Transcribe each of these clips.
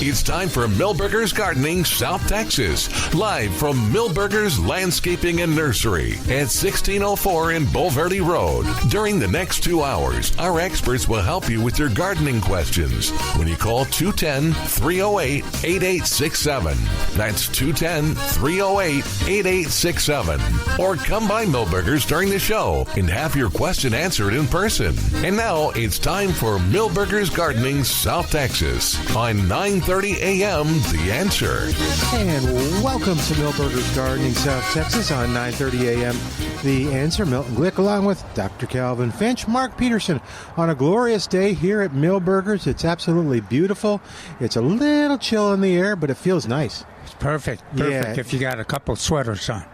It's time for Milberger's Gardening South Texas, live from Milberger's Landscaping and Nursery at 1604 in Bulverde Road. During the next 2 hours, our experts will help you with your gardening questions when you call 210-308-8867. That's 210-308-8867. Or come by Milberger's during the show and have your question answered in person. And now it's time for Milberger's Gardening South Texas on 9:30 a.m. The Answer. And welcome to Milberger's Gardening South Texas on 9:30 a.m. The Answer. Milton Glueck along with Dr. Calvin Finch, Mark Peterson on a glorious day here at Milberger's. It's absolutely beautiful. It's a little chill in the air, but it feels nice. It's perfect if you got a couple sweaters on.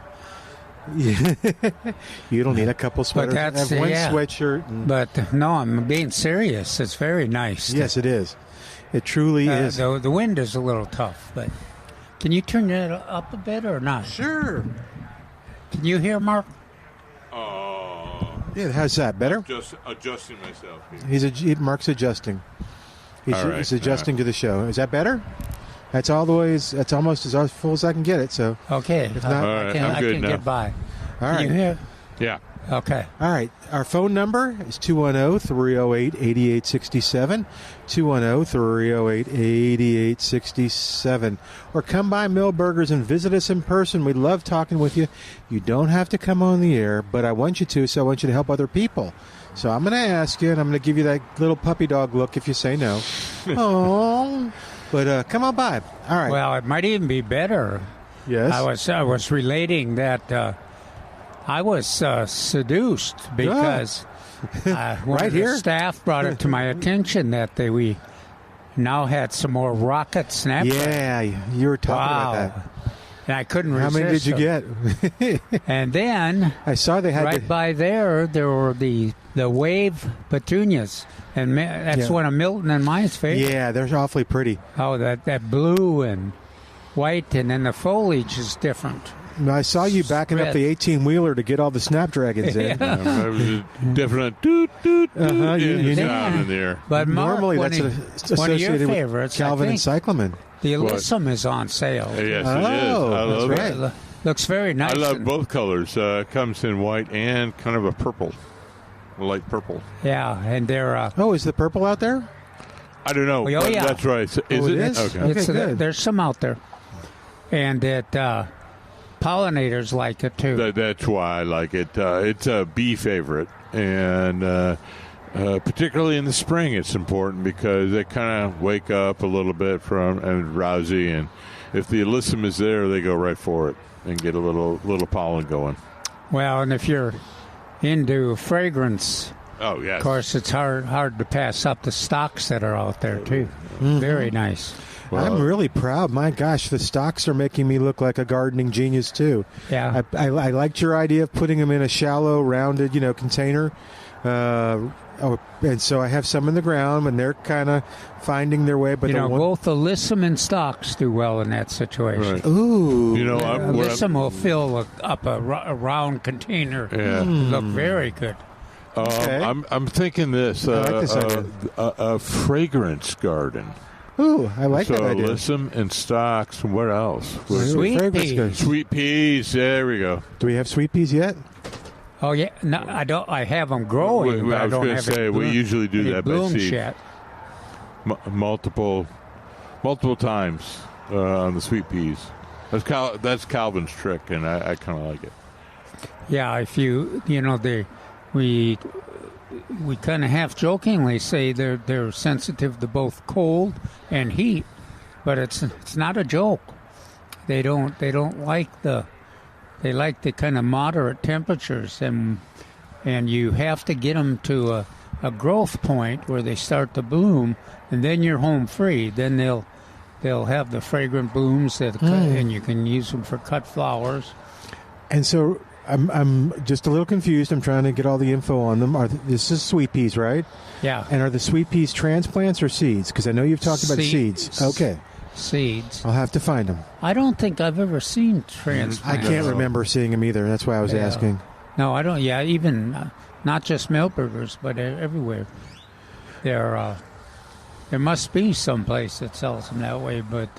Yeah. You don't need a couple sweaters. But that's, have one sweatshirt. But no, I'm being serious. It's very nice. Yes, it is. It truly is. The wind is a little tough, but can you turn it up a bit or not? Sure. Can you hear, Mark? Yeah, how's that? Better? Just adjusting myself here. Mark's adjusting. He's adjusting to the show. Is that better? That's almost as full as I can get it. So okay, if not, I can get by. All right. Can you hear? Yeah. Okay. All right. Our phone number is 210-308-8867, 210-308-8867. Or come by Milberger's and visit us in person. We love talking with you. You don't have to come on the air, but I want you to, so I want you to help other people. So I'm going to ask you, and I'm going to give you that little puppy dog look if you say no. Oh, but come on by. All right. Well, it might even be better. Yes. I was relating that I was seduced because one of the staff brought it to my attention that we now had some more rocket snapdragon. Yeah, you were talking about that. And I couldn't resist. How many did you get? And then I saw they had by there were the wave petunias, and that's one of Milton and mine's favorites. Yeah, they're awfully pretty. Oh, that blue and white, and then the foliage is different. I saw you backing up the 18-wheeler to get all the snapdragons in. That was a definite doot sound in there. But Mark, normally that's associated with Calvin and Cyclamen. The Alyssum is on sale. Yes, it is. I love it. Looks very nice. I love both colors. It comes in white and kind of a purple, a light purple. Yeah, and they're... is the purple out there? I don't know. Oh, yeah. That's right. Is it? Okay, good. There's some out there. And pollinators like it, too. That's why I like it. It's a bee favorite. And particularly in the spring, it's important because they kind of wake up a little bit and rousy. And if the alyssum is there, they go right for it and get a little pollen going. Well, and if you're into fragrance, yes. Of course, it's hard to pass up the stocks that are out there, too. Mm-hmm. Very nice. Well, I'm really proud. My gosh, the stocks are making me look like a gardening genius, too. Yeah. I liked your idea of putting them in a shallow, rounded, container. And so I have some in the ground, and they're kind of finding their way. But both alyssum and stocks do well in that situation. Right. Ooh. Alyssum will fill up a round container. Yeah. Look very good. Okay. I'm thinking this. A fragrance garden. Ooh, I like that idea. Alyssum and stocks. What else? Sweet peas. Sweet peas. There we go. Do we have sweet peas yet? Oh yeah, no, I don't. I have them growing. I was going to say we usually do that by seed. Yet. Multiple times on the sweet peas. That's Calvin's trick, and I kind of like it. Yeah, if we kind of half jokingly say they're sensitive to both cold and heat, but it's not a joke. They like they like the kind of moderate temperatures, and you have to get them to a growth point where they start to bloom, and then you're home free. Then they'll have the fragrant blooms and you can use them for cut flowers. And so I'm just a little confused. I'm trying to get all the info on them. This is sweet peas, right? Yeah. And are the sweet peas transplants or seeds? Because I know you've talked about seeds. Okay. Seeds. I'll have to find them. I don't think I've ever seen transplants. I can't remember seeing them either. That's why I was asking. No, I don't. Yeah, even not just Milberger's, but everywhere. They're There must be some place that sells them that way, but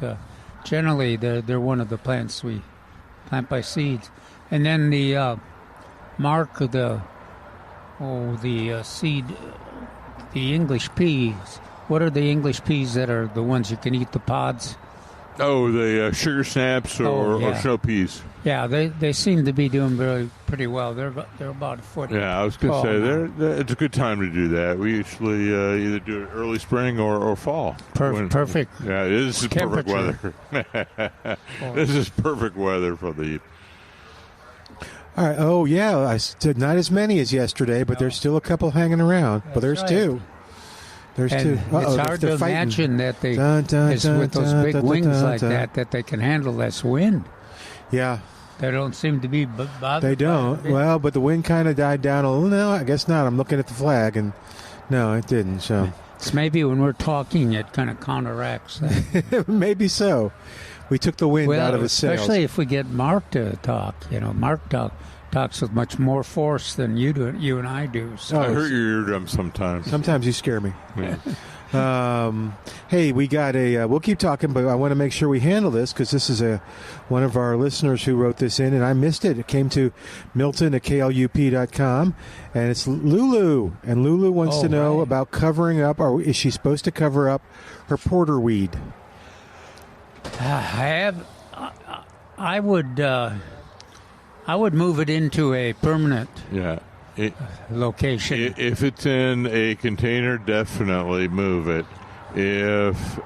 generally they're one of the plants we plant by seeds. And then the mark of the seed, the English peas. What are the English peas that are the ones you can eat the pods? Oh, the sugar snaps or snow peas. Yeah, they seem to be doing pretty well. They're about a foot. Yeah, I was going to say it's a good time to do that. We usually either do it early spring or fall. Perfect. Yeah, this is perfect weather. This is perfect weather for the. All right. Oh yeah, I said not as many as yesterday, but there's still a couple hanging around. But there's right. two. There's two. It's hard to imagine that they, with those big wings like that they can handle less wind. Yeah. They don't seem to be bothered. They don't. Well, but the wind kind of died down a little. No, I guess not. I'm looking at the flag, and no, it didn't. So it's maybe when we're talking, it kind of counteracts that. Maybe so. We took the wind out of his sails. Especially if we get Mark to talk. Mark talks with much more force than you do. You and I do. So. I hurt your eardrum sometimes. Sometimes you scare me. Yeah. Hey, we got we'll keep talking, but I want to make sure we handle this because this is one of our listeners who wrote this in, and I missed it. It came to Milton at KLUP.com, and it's Lulu. And Lulu wants to know about covering up, or is she supposed to cover up her porterweed? I would move it into a permanent location. If it's in a container, definitely move it. If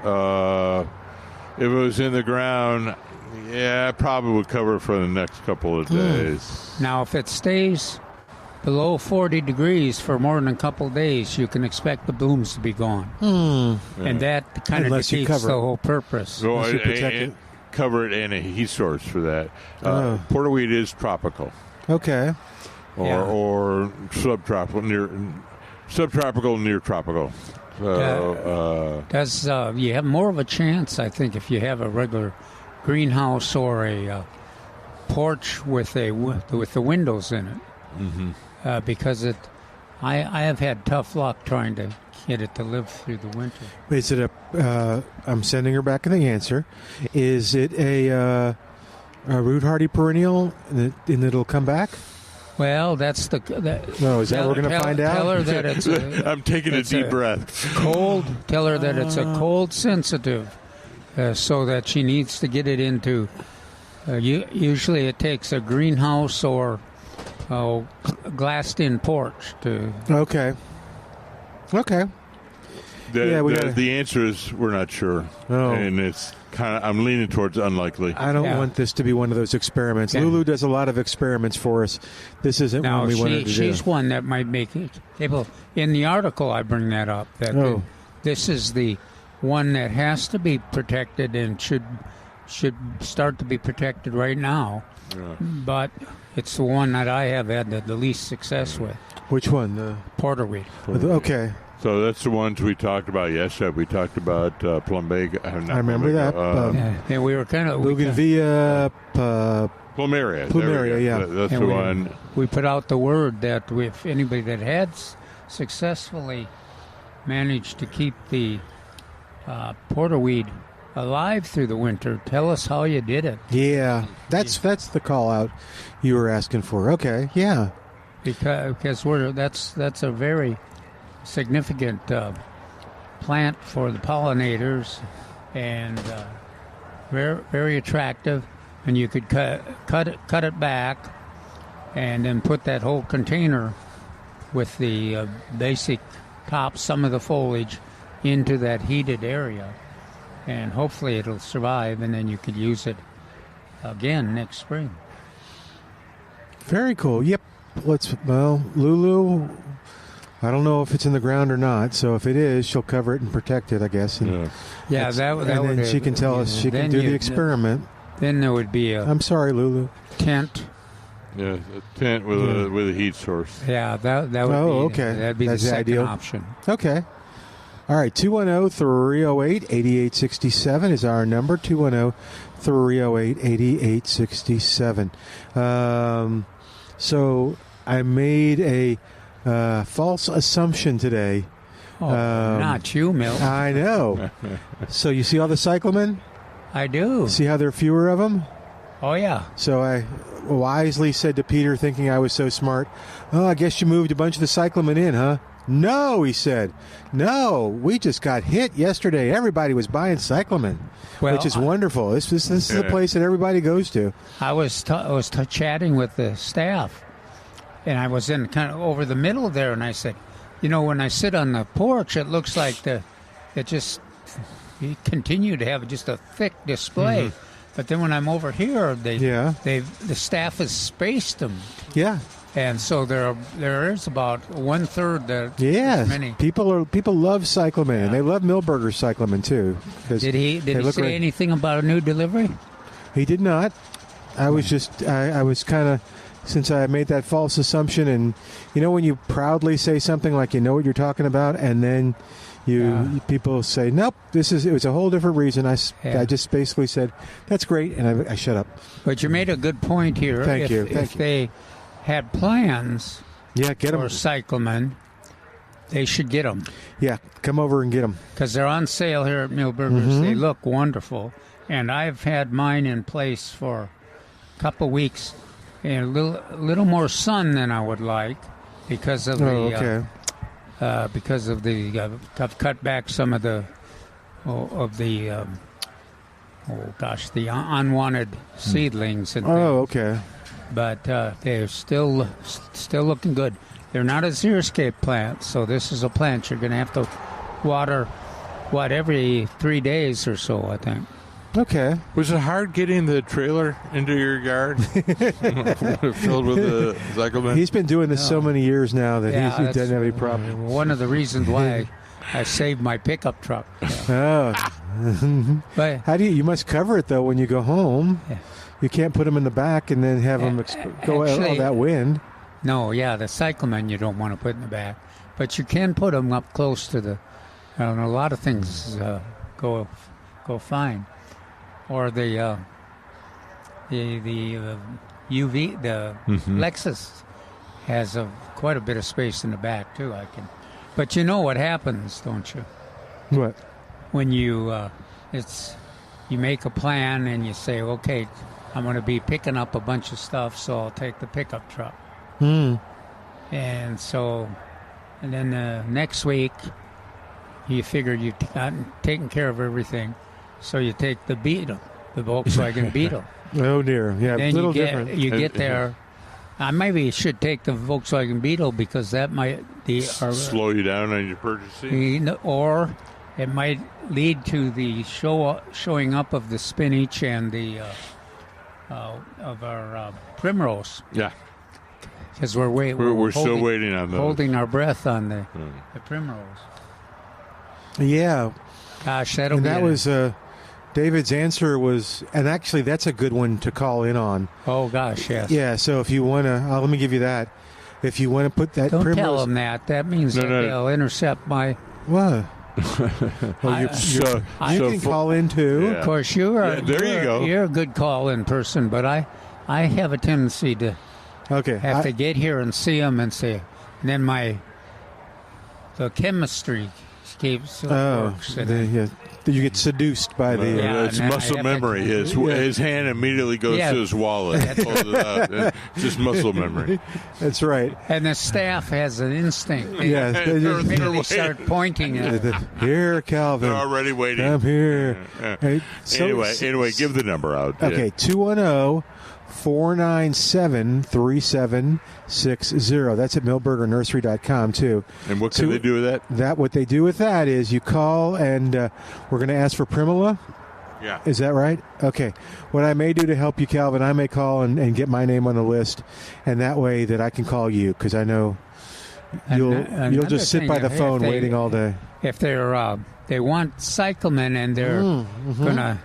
it was in the ground, I probably would cover it for the next couple of days. Now, if it stays below 40 degrees for more than a couple of days, you can expect the blooms to be gone. And that kind of defeats the whole purpose. So cover it in a heat source for that. Porterweed is tropical. Okay. Or subtropical, near tropical. You have more of a chance, I think, if you have a regular greenhouse or a porch with the windows in it. Because I have had tough luck trying to get it to live through the winter. Is it I'm sending her back the answer. Is it a root hardy perennial and it'll come back? Well, that's is that what we're going to find out? Tell her that it's I'm taking a deep breath. Cold. Tell her that it's a cold sensitive, so that she needs to get it into. Usually, it takes a greenhouse or glassed-in porch to. Okay. The answer is we're not sure, and it's kind of. I'm leaning towards unlikely. I don't want this to be one of those experiments. Yeah. Lulu does a lot of experiments for us. This isn't one we wanted to do. She's one that might make it able. In the article, I bring that up. This is the one that has to be protected and should start to be protected right now. Yeah. But it's the one that I have had the least success with. Which one? The porterweed. Okay. So that's the ones we talked about yesterday. We talked about plumbago. I remember that. We were kind of Bougainvillea. Plumeria, yeah. That's the one. We put out the word that if anybody that had successfully managed to keep the porterweed alive through the winter, tell us how you did it. Yeah, that's the call out you were asking for. Okay, yeah. Because that's a very significant plant for the pollinators, and very, very attractive. And you could cut it back, and then put that whole container with the basic top, some of the foliage, into that heated area, and hopefully it'll survive. And then you could use it again next spring. Very cool. Yep. Lulu, I don't know if it's in the ground or not, so if it is, she'll cover it and protect it, I guess. And then she can tell us, she can do the experiment. Then there would be I'm sorry, Lulu. Tent. Yeah, a tent with a heat source. Yeah, that would be okay. That'd be That's the second ideal option. Okay. All right, 210-308-8867 is our number, 210-308-8867. So I made a false assumption today Oh, not you, Milton. I know. So you see all the cyclamen? I do. See how there are fewer of them? Oh, yeah. So I wisely said to Peter, thinking I was so smart, "Oh, I guess you moved a bunch of the cyclamen in, huh?" "No," he said. "No, we just got hit yesterday. Everybody was buying cyclamen, Well, which is wonderful. This is the place that everybody goes to." I was chatting with the staff, and I was in kind of over the middle there, and I said, when I sit on the porch, it looks like you continue to have just a thick display. Mm-hmm. But then when I'm over here, the staff has spaced them. Yeah. And so there is about 1/3 that Yes, many. people love cyclamen, and they love Milberger's cyclamen too. Did he say anything about a new delivery? He did not. I was just I was kind of, since I made that false assumption, and when you proudly say something like you know what you're talking about, and then people say nope, it was a whole different reason. I just basically said that's great, and I shut up. But you made a good point here. Thank you. If they had plans get them. for cyclamen, they should get them. Yeah, come over and get them. Because they're on sale here at Milberger's. Mm-hmm. They look wonderful. And I've had mine in place for a couple of weeks. And a little more sun than I would like because of I've cut back some of the unwanted seedlings. And okay. But they're still looking good. They're not a xeriscape plant, so this is a plant you're going to have to water, every 3 days or so, I think. Okay. Was it hard getting the trailer into your yard filled with the cyclamen? He's been doing this so many years now that he doesn't have any problem. One of the reasons why I saved my pickup truck. Oh. But How do you must cover it, though, when you go home. Yeah. You can't put them in the back and then have them go out all that wind. No, the cyclamen you don't want to put in the back. But you can put them up close to a lot of things go fine. Or the UV, Lexus has quite a bit of space in the back, too. But you know what happens, don't you? What? When you make a plan and you say, okay, I'm going to be picking up a bunch of stuff, so I'll take the pickup truck. And then next week, you figure you've taken care of everything, so you take the Beetle, the Volkswagen Beetle. Oh, dear. Yeah, then a little different. You get there. I maybe should take the Volkswagen Beetle because that might slow you down on your purchasing. Or it might lead to the showing up of the spinach and the of our primrose. Yeah, because we're still waiting on those. Holding our breath on the primrose. Yeah, gosh, that was David's answer was, and actually that's a good one to call in on. Oh gosh, yes. Yeah, so if you want to, let me give you that. If you want to put that don't primrose, tell them that. That means they'll intercept my. What? You can call in too. Yeah. Of course, you go. You're a good call-in person, but I have a tendency to have to get here and see them and say, and then the chemistry keeps works. You get seduced by the. It's muscle memory. His hand immediately goes to his wallet. Pulls it out. It's just muscle memory. That's right. And the staff has an instinct. They start pointing at it. Here, Calvin. They're already waiting. I'm here. Hey, anyway, give the number out. Okay, 210-497-3760. That's at milbergernursery.com, too. And what can they do with that? What they do with that is you call, and we're going to ask for Primula. Yeah. Is that right? Okay. What I may do to help you, Calvin, I may call and get my name on the list, and that way that I can call you, because I know you'll just sit by the phone waiting all day. If they want cyclamen and they're gonna.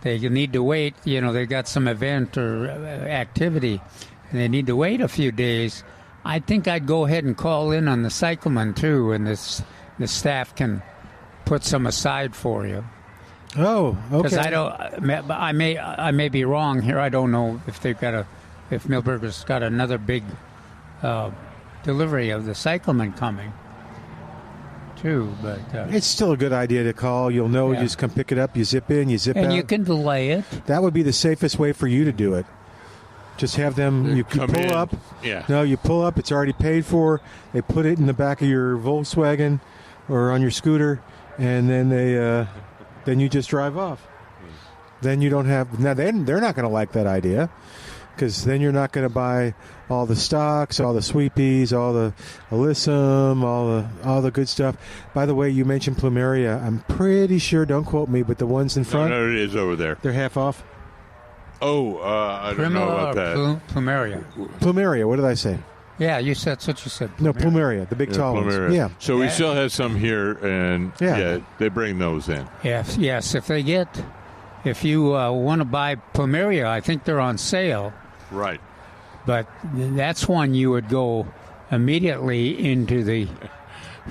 They need to wait, they got some event or activity, and they need to wait a few days. I think I'd go ahead and call in on the cyclamen, too, and the staff can put some aside for you. Oh, okay. Because I may be wrong here. I don't know if if Milberger's got another big delivery of the cyclamen coming. too. But It's still a good idea to call. You'll know. Yeah. You just come pick it up. You zip in. You zip out. and you can delay it. That would be the safest way for you to do it. Just have them. You Come pull in. up. Yeah. No, you pull up. It's already paid for. They put it in the back of your Volkswagen or on your scooter, and then then you just drive off. Then you don't have. Now they're not going to like that idea, because then you're not going to buy all the stocks, all the sweet peas, all the alyssum, all the good stuff. By the way, you mentioned plumeria. I'm pretty sure. Don't quote me, but the ones in front, No, it is over there. they're half off. Oh, I don't know Primula about that. or plumeria. Plumeria. What did I say? Yeah, that's what you said. No, plumeria. The big Yeah, tall plumeria. ones. Yeah. So we Yeah. still have some here, and Yeah. they bring those in. Yes. If you want to buy plumeria, I think they're on sale. Right. But that's one you would go immediately into the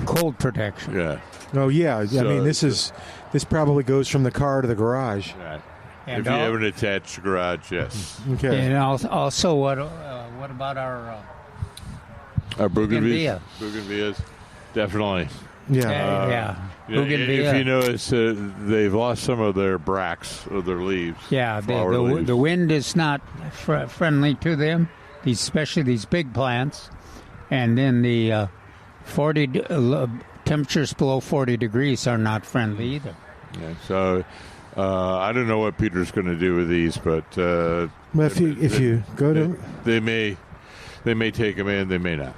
cold protection. Yeah. Oh yeah. I So- mean, this probably goes from the car to the garage. Right. And If you al- have an attached garage, yes. Okay. And also, what about our Bougainvilleas. Bougainvilleas, definitely. Yeah. yeah, You know, Bougainvillea. if you notice, they've lost some of their bracts of their leaves. Yeah, flower leaves. the wind is not friendly to them, especially these big plants. And then the temperatures below 40 degrees are not friendly either. Yeah, so I don't know what Peter's going to do with these, but Well, if you go to they may take them in, they may not.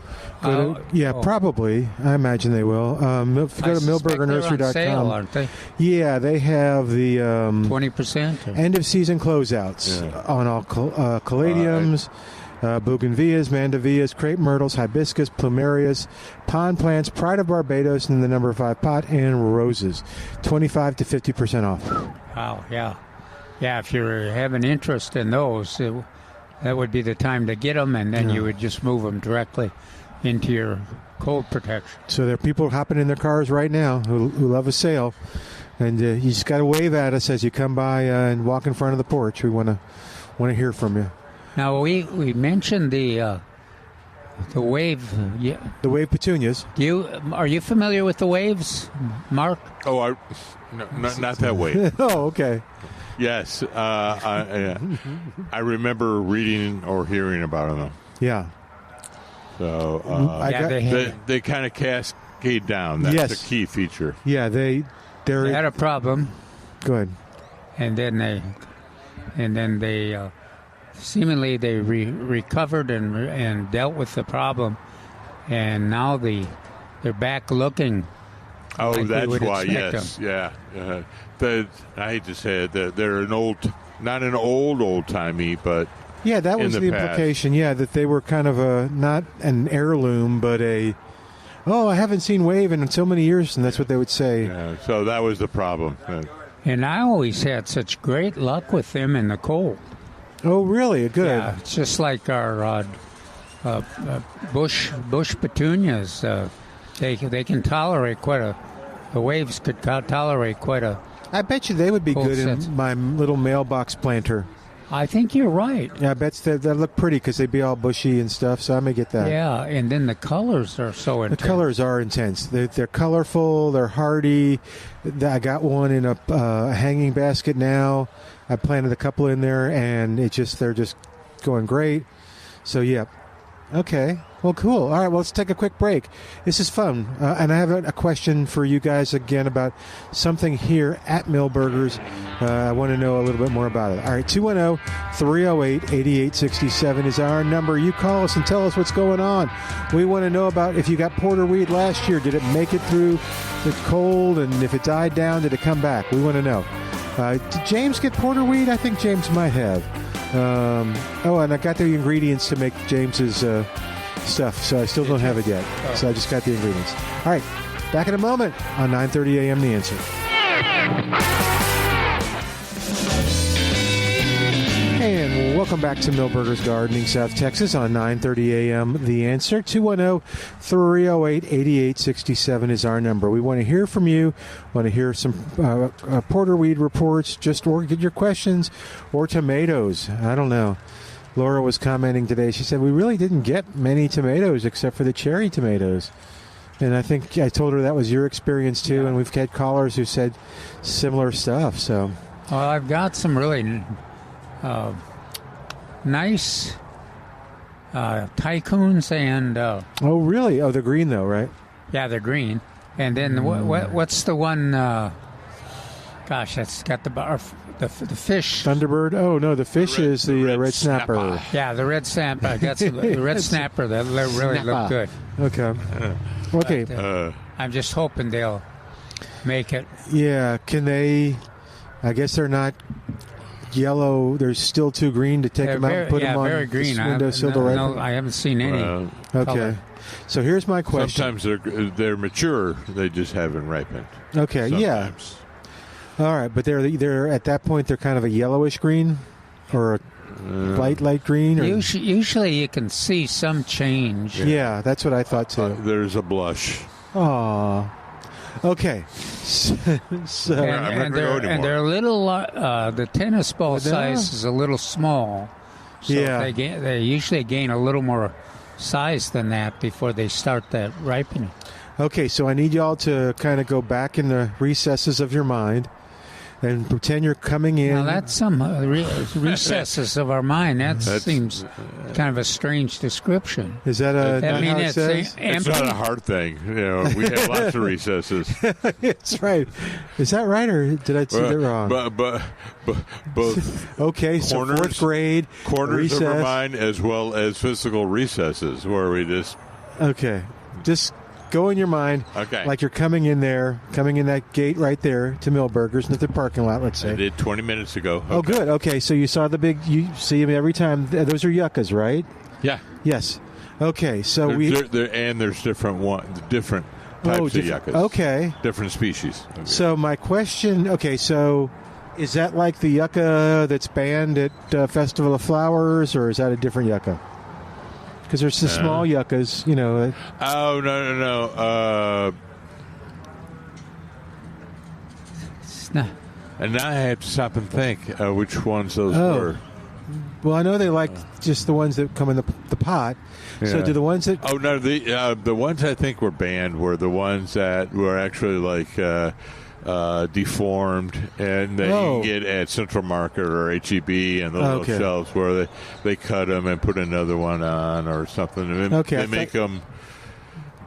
probably. I imagine they will. If you go to millburgernursery.com, millburgernursery.com. aren't they? Yeah, they have the 20%. end of season closeouts Yeah. on all caladiums, bougainvilleas, mandavillas, crepe myrtles, hibiscus, plumerias, pond plants, pride of Barbados, and the number 5 pot, and roses. 25 to 50% off. Wow, yeah. If you have an interest in those, that would be the time to get them, and then you would just move them directly into your cold protection. So there are people hopping in their cars right now who love a sale, and you just got to wave at us as you come by and walk in front of the porch. We want to hear from you. Now, we mentioned the wave. Yeah. The wave petunias. Are you familiar with the waves, Mark? Oh, not that way. Oh, okay. Yes, I remember reading or hearing about them. Yeah. So they kind of cascade down. That's Yes. the key feature. Yeah, They had a problem, go ahead. and then they seemingly they recovered and dealt with the problem, and now they're back looking. Oh, Like we that's would why. expect Yes, yeah. I hate to say it. They're not an old timey, but Yeah, that was in the the past. implication. Yeah, that they were kind of not an heirloom, but I haven't seen wave in so many years, and that's what they would say. so that was the problem. And I always had such great luck with them in the cold. Oh, really? Good. Yeah, it's just like our bush petunias. They can tolerate the waves could tolerate quite a. I bet you they would be Full good sets. in my little mailbox planter. I think you're right. Yeah, I bet they look pretty because they'd be all bushy and stuff, so I may get that. Yeah, and then the colors are so The intense. colors are intense. They're colorful. They're hardy. I got one in a hanging basket now. I planted a couple in there, and they're just going great. So, yeah. Okay. Well, cool. All right. Well, let's take a quick break. This is fun. And I have a question for you guys again about something here at Millburgers. I want to know a little bit more about it. All right. 210-308-8867 is our number. You call us and tell us what's going on. We want to know about if you got porterweed last year. Did it make it through the cold? And if it died down, did it come back? We want to know. Did James get porterweed? I think James might have. And I got the ingredients to make James's stuff, so I still don't have it yet. So I just got the ingredients. All right, back in a moment on 9:30 a.m. The Answer. And welcome back to Millburgers Gardening, South Texas on 9:30 a.m. The Answer. 210-308-8867 is our number. We want to hear from you. Want to hear some porterweed reports, or get your questions, or tomatoes. I don't know. Laura was commenting today. She said, we really didn't get many tomatoes except for the cherry tomatoes. And I think I told her that was your experience too, and we've had callers who said similar stuff. So, Well, I've got some really nice tycoons and oh really? Oh, they're green though, right? yeah, they're green. And then what's the one? Gosh, that's got the fish. Thunderbird. Oh no, the fish is the red snapper. Yeah, the red snapper. I got the red snapper that really look good. Okay. Okay. But, I'm just hoping they'll make it. Yeah. Can they? I guess they're not yellow. They're still too green to take them out and put them on very green. the windowsill to ripen? No, I haven't seen any. Okay. color. So here's my question. Sometimes they're mature. They just haven't ripened. Okay. Sometimes. Yeah. All right, but they're at that point they're kind of a yellowish green, or a light green. Or? Usually you can see some change. Yeah, that's what I thought too. There's a blush. Aw. Okay. So And they're a little. The tennis ball size is a little small. So Yeah. they usually gain a little more size than that before they start that ripening. okay, so I need y'all to kind of go back in the recesses of your mind and pretend you're coming in. Now that's some recesses of our mind. That seems kind of a strange description. Is that I not mean, how it it's says? It's empty. not a hard thing. We have lots of recesses. That's right. Is that right, or did I see that wrong? But both Okay, so corners- fourth grade corners recess. of our mind as well as physical recesses where we just Okay, just go in your mind, Okay. like you're coming in that gate right there to Millburgers, not the parking lot. Let's I say. did 20 minutes ago. Oh, good. Okay, so you saw you see them every time. Those are yuccas, right? Yeah. Yes. Okay, so There's different types of yuccas. Okay. Different species. Okay. So my question, so is that like the yucca that's banned at Festival of Flowers, or is that a different yucca? Because there's the small yuccas, Oh, no. It's not- And now I have to stop and think which ones those Oh. were. Well, I know they like just the ones that come in the pot. So Yeah. do the ones that... Oh, no, the ones I think were banned were the ones that were actually like deformed and that you can get at Central Market or HEB and the little shelves where they cut them and put another one on or something. And Okay, they make them...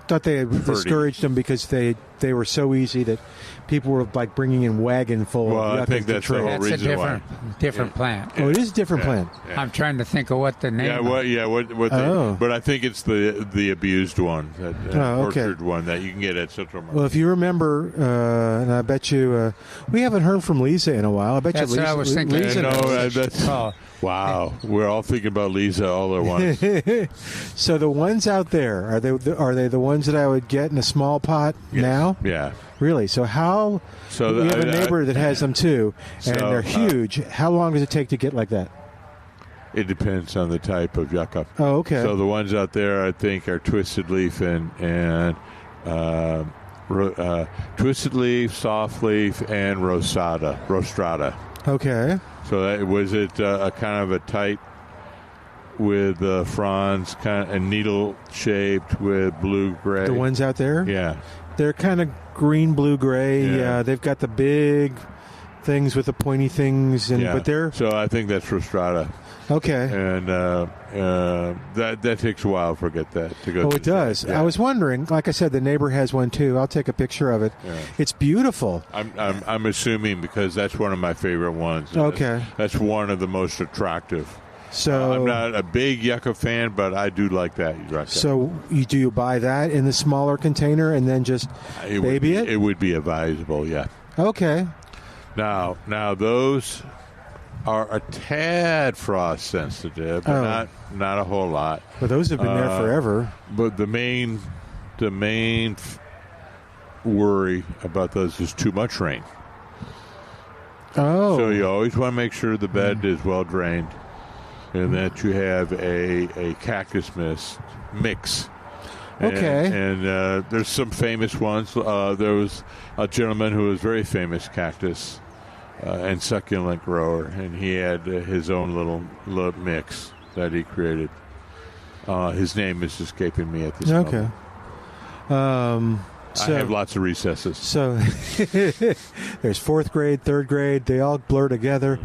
thought they had discouraged them because they were so easy that people were like bringing in wagon full Well, of I think yuccas to that's the trade. whole That's a reason different plant. Oh, it is a different plant. Yeah. I'm trying to think of what the name. But I think it's the abused one, that orchard one that you can get at Central Market. Well, if you remember, and I bet you, we haven't heard from Lisa in a while. I bet That's you what Lisa, I was thinking. Lisa knows. Oh, Wow, we're all thinking about Lisa all at once. So the ones out there, are they the ones that I would get in a small pot now? Yeah. Really? So how? So we have a neighbor that has them too, and So, they're huge. How long does it take to get like that? It depends on the type of yucca. Oh, okay. So the ones out there, I think, are twisted leaf and twisted leaf, soft leaf, and rostrata. Okay. So was it a kind of a tight with fronds, kind of, and needle shaped with blue gray? The ones out there? Yeah. They're kind of green, blue, gray. Yeah. They've got the big things with the pointy things, but they're So I think that's rostrata. okay. And that takes a while to get that to go. Oh, through it does. that. Yeah. I was wondering. Like I said, the neighbor has one too. I'll take a picture of it. Yeah. It's beautiful. I'm assuming because that's one of my favorite ones. Okay. That's one of the most attractive. So I'm not a big yucca fan, but I do like that yucca. So do you buy that in the smaller container and then just baby it? It would be advisable, yeah. Okay. Now those are a tad frost sensitive, but not a whole lot. Well, those have been there forever. But the main worry about those is too much rain. Oh. So you always want to make sure the bed is well drained and that you have a cactus mix. Okay. And there's some famous ones. There was a gentleman who was very famous cactus and succulent grower, and he had his own little mix that he created. His name is escaping me at this moment. Okay. So, I have lots of recesses. So there's fourth grade, third grade. They all blur together.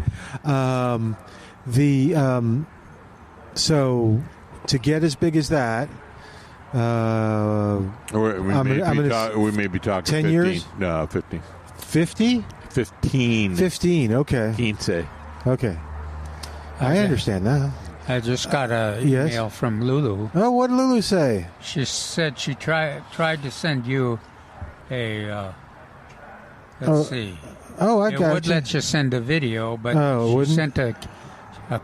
So to get as big as that, We may be talking 10 15. years? No, 15. 50? 15. 15, okay. 15. Okay. I understand that. I just got an Yes? email from Lulu. Oh, what did Lulu say? She said she tried to send you a. Let's see. Oh, I It got would you. let you send a video, but Oh, it she wouldn't? sent a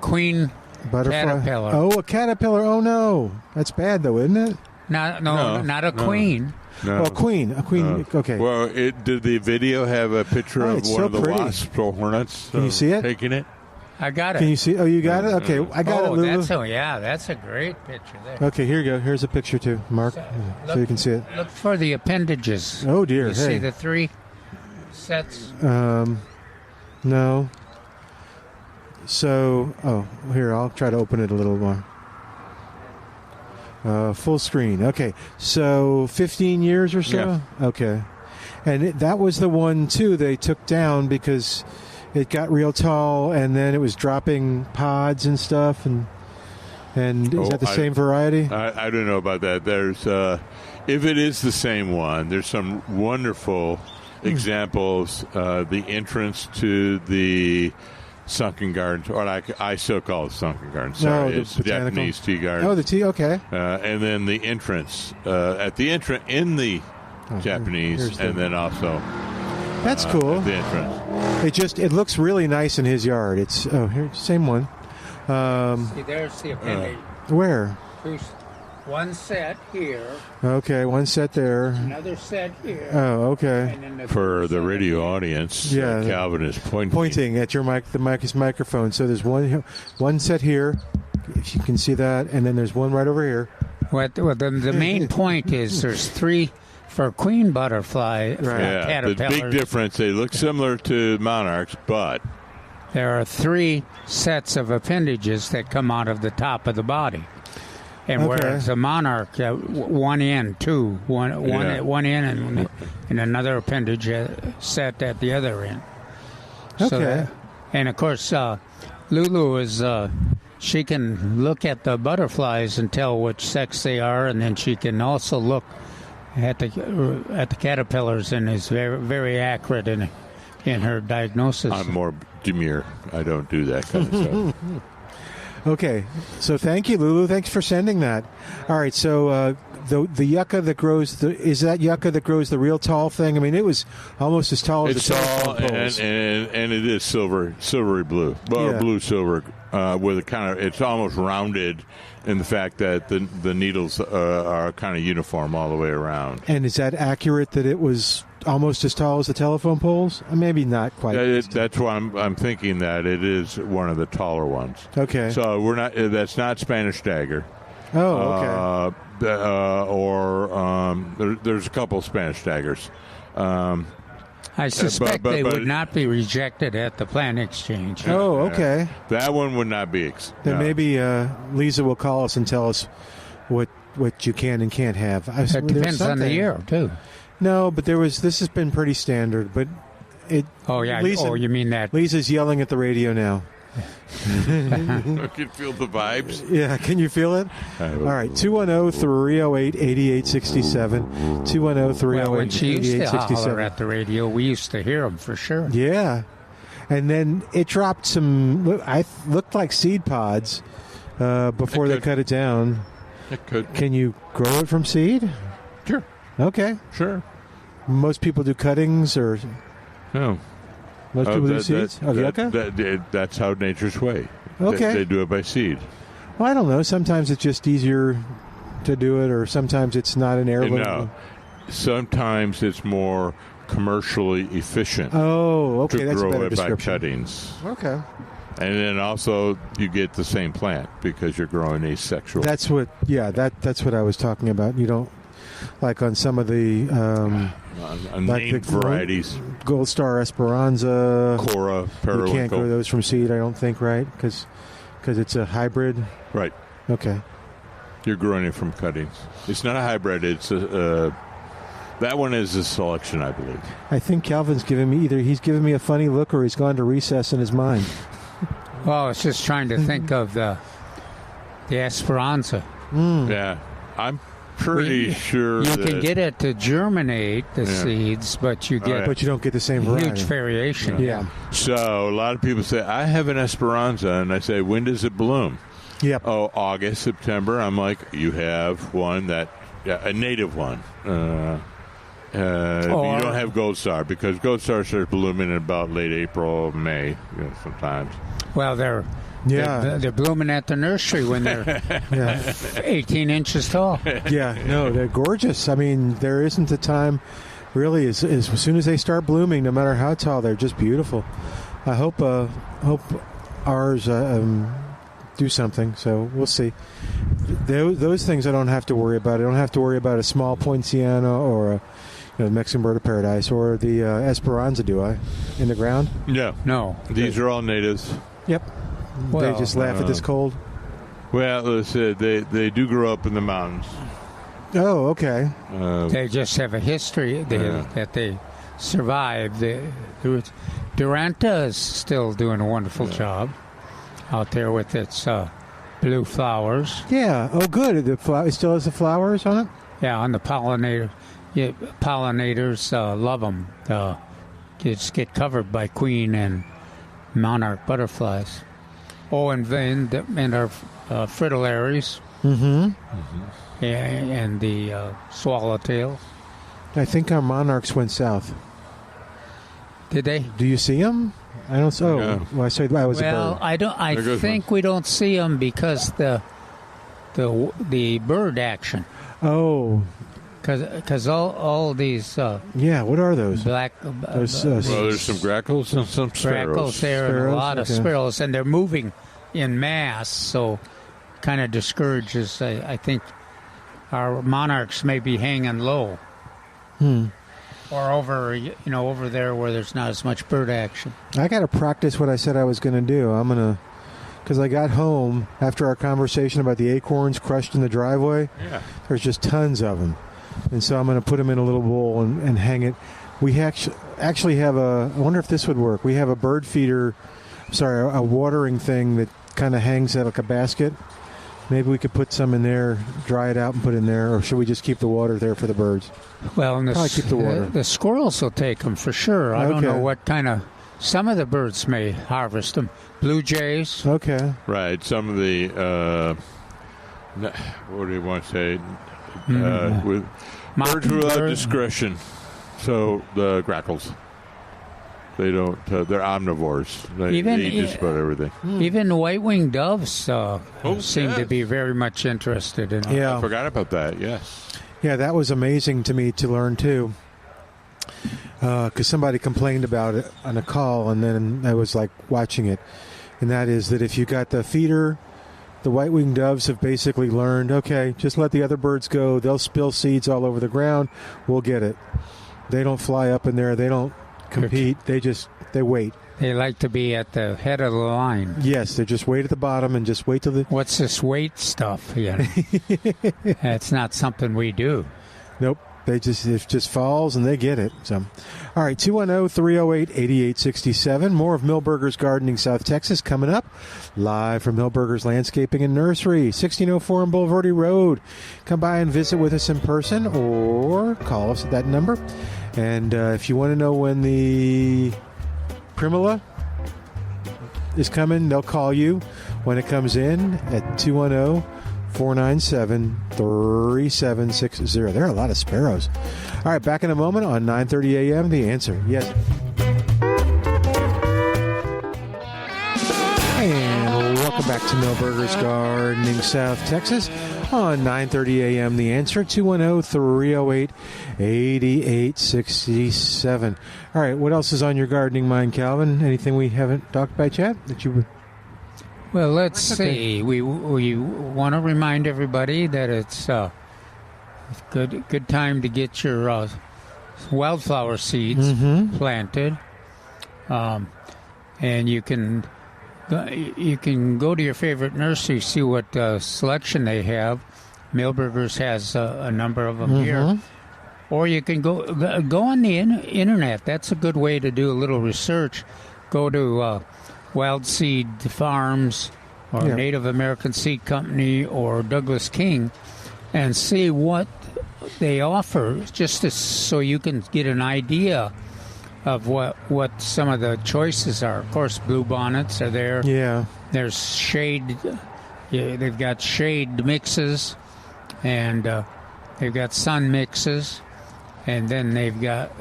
queen Butterfly. caterpillar. Oh, a caterpillar. Oh, no. That's bad, though, isn't it? Not a no. queen. No. Oh, a queen. A queen. Okay. Well, did the video have a picture Oh, of it's one so of the pretty. wasps or hornets? Can you see it? Taking it? I got it. Can you see? Oh, you got it? Okay. I got it, Lulu. That's a great picture there. Okay, here you go. Here's a picture, too, Mark, so you can see it. Look for the appendages. Oh, dear. You Hey. see the 3 sets? No. So, here, I'll try to open it a little more. Full screen. Okay. So, 15 years or so? Yeah. Okay. And that was the one, too, they took down because it got real tall and then it was dropping pods and stuff. And is that the same variety? I don't know about that. There's, if it is the same one, there's some wonderful examples. The entrance to the sunken garden, or I still call it sunken garden. Sorry, the it's botanical? Japanese tea garden. Oh, the tea? Okay. And then the entrance at the entrance in the Japanese, here's and then also That's cool. at the entrance. It looks really nice in his yard. It's here, same one. See, there's the appendage. Where? One set here, Okay, one set there. another set here. Oh, okay. And then For the radio audience, Yeah. Calvin is pointing At your his microphone. So there's one set here, if you can see that, and then there's one right over here. The main point is there's 3 for queen butterfly Right. Yeah, the caterpillars. big difference. They look similar to monarchs, but There are 3 sets of appendages that come out of the top of the body. And Okay. whereas the monarch, one end, one end, and another appendage set at the other end. Okay. And of course, Lulu is she can look at the butterflies and tell which sex they are, and then she can also look at the caterpillars and is very, very accurate in her diagnosis. I'm more demure. I don't do that kind of stuff. Okay, so thank you, Lulu. Thanks for sending that. All right, so the yucca that grows is that yucca that grows the real tall thing? I mean, it was almost as tall as It's the tall telephone poles. and it is silvery blue, Yeah. blue silver, with a kind of it's almost rounded in the fact that the needles are kind of uniform all the way around. And is that accurate that it was almost as tall as the telephone poles? Maybe not quite. That's why I'm thinking that it is one of the taller ones. Okay. So we're not. That's not Spanish dagger. Oh, okay. There's a couple Spanish daggers. I suspect but- they but- would not be rejected at the plant exchange. Oh, okay. That one would not be. Then no. maybe Lisa will call us and tell us what you can and can't have. It depends on the year, too. No, but this has been pretty standard. But Oh, yeah. Lisa, You mean that? Lisa's yelling at the radio now. I can feel the vibes. Yeah, can you feel it? All right, 210-308-8867. 210-308-8867. Well, when she used to holler at the radio, we used to hear them for sure. Yeah. And then it dropped some, looked like seed pods before they cut it down. It could. Can you grow it from seed? Sure. Okay. Sure. Most people do cuttings or No. most people do seeds of yucca? That's how nature's way. Okay. They do it by seed. Well, I don't know. Sometimes it's just easier to do it, or sometimes it's not an heirloom. No. Sometimes it's more commercially efficient Oh, okay. to That's a grow better it by description. cuttings. Okay. And then also you get the same plant because you're growing asexual. That's what I was talking about. You don't, like on some of the on like named the varieties. Gold Star Esperanza. Cora, You can't grow periwinkle. those from seed, I don't think, right? Because it's a hybrid. Right. Okay. You're growing it from cuttings. It's not a hybrid. It's a that one is a selection, I believe. I think Calvin's giving me he's giving me a funny look or he's gone to recess in his mind. Well, I was just trying to think of the Esperanza. Yeah, I'm pretty sure you can get it to germinate the seeds, but you get But you don't get the same variety. huge variation. Yeah. So a lot of people say, I have an Esperanza, and I say, when does it bloom? Yep. Oh, August, September. I'm like, you have one a native one. You don't have Gold Star, because Gold Star starts blooming in about late April, May, sometimes. Well, they're blooming at the nursery when they're 18 inches tall. Yeah, no, they're gorgeous. I mean, there isn't a time, really, as soon as they start blooming, no matter how tall, they're just beautiful. I hope ours do something, so we'll see. Those things I don't have to worry about. I don't have to worry about a small poinciana or a Mexican bird of paradise or the Esperanza, do I? In the ground? Yeah. No. These are all natives. Yep. Well, they just laugh at this cold? Well, they do grow up in the mountains. Oh, okay. They just have a history that they survived. Duranta is still doing a wonderful job out there with its blue flowers. Yeah. Oh, good. It still has the flowers on it? Yeah, on the pollinator. Yeah, pollinators love them. Just get covered by queen and monarch butterflies. Oh, and our fritillaries. Mm-hmm. And the swallowtails. I think our monarchs went south. Did they? Do you see them? I don't. Oh, No. well, I said I was a bird. I don't. I think we don't see them because the bird action. Oh. Because all these what are those? black there's some grackles and some sparrows. grackles there and a lot of sparrows, and they're moving in mass, so kind of discourages. I think our monarchs may be hanging low, or over there where there's not as much bird action. I got to practice what I said I was going to do. I'm going to, because I got home after our conversation about the acorns crushed in the driveway. Yeah. There's just tons of them. And so I'm going to put them in a little bowl and hang it. We actually have I wonder if this would work. We have a bird feeder, a watering thing that kind of hangs out like a basket. Maybe we could put some in there, dry it out and put it in there, or should we just keep the water there for the birds? Well, and probably keep the water. The squirrels will take them for sure. I don't know what kind of. Some of the birds may harvest them. Blue jays. Okay. Right. Some of the, what do you want to say? With birds without discretion. So the grackles. They don't. They're omnivores. They eat just about everything. Even the white-winged doves seem to be very much interested in. Yeah. I forgot about that. Yes. Yeah, that was amazing to me to learn too. Because somebody complained about it on a call, and then I was like watching it, and that is that if you got the feeder, the white-winged doves have basically learned, okay, just let the other birds go. They'll spill seeds all over the ground. We'll get it. They don't fly up in there. They don't compete. They wait. They like to be at the head of the line. Yes, they just wait at the bottom and just wait till the... What's this wait stuff? That's not something we do. Nope. It just falls and they get it. So, all right, 210-308-8867. More of Milberger's Gardening South Texas coming up. Live from Milberger's Landscaping and Nursery, 1604 on Boulevardy Road. Come by and visit with us in person or call us at that number. And if you want to know when the Primula is coming, they'll call you when it comes in at 210-497-3760. There are a lot of sparrows. All right, back in a moment on 9:30 a.m. The Answer. Yes. And welcome back to Milberger's Gardening South Texas on 9:30 a.m. The Answer, 210-308-8867. All right, what else is on your gardening mind, Calvin? Anything we haven't talked about yet that you would... Well, let's see. We want to remind everybody that it's good time to get your wildflower seeds planted, and you can go to your favorite nursery, see what selection they have. Milberger's has a number of them here, or you can go on the internet. That's a good way to do a little research. Go to Wild Seed Farms or Native American Seed Company or Douglas King and see what they offer, just so you can get an idea of what some of the choices are. Of course, bluebonnets are there. Yeah. There's shade. Yeah, they've got shade mixes, and they've got sun mixes, and then they've got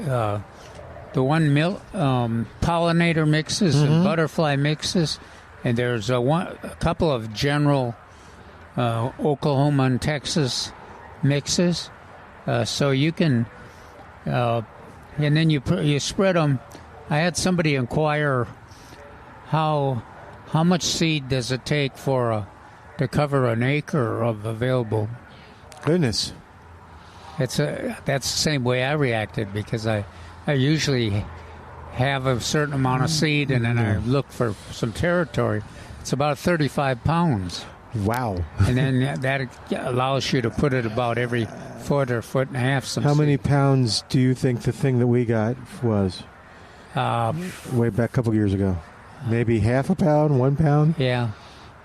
the one pollinator mixes and butterfly mixes, and there's a couple of general Oklahoma and Texas mixes. So you can, and then you spread them. I had somebody inquire how much seed does it take to cover an acre of available. Goodness. That's the same way I reacted, because I usually have a certain amount of seed and then I look for some territory. It's about 35 pounds. Wow. And then that allows you to put it about every foot or foot and a half. How many pounds do you think the thing that we got was? Way back a couple years ago. Maybe half a pound, 1 pound? Yeah.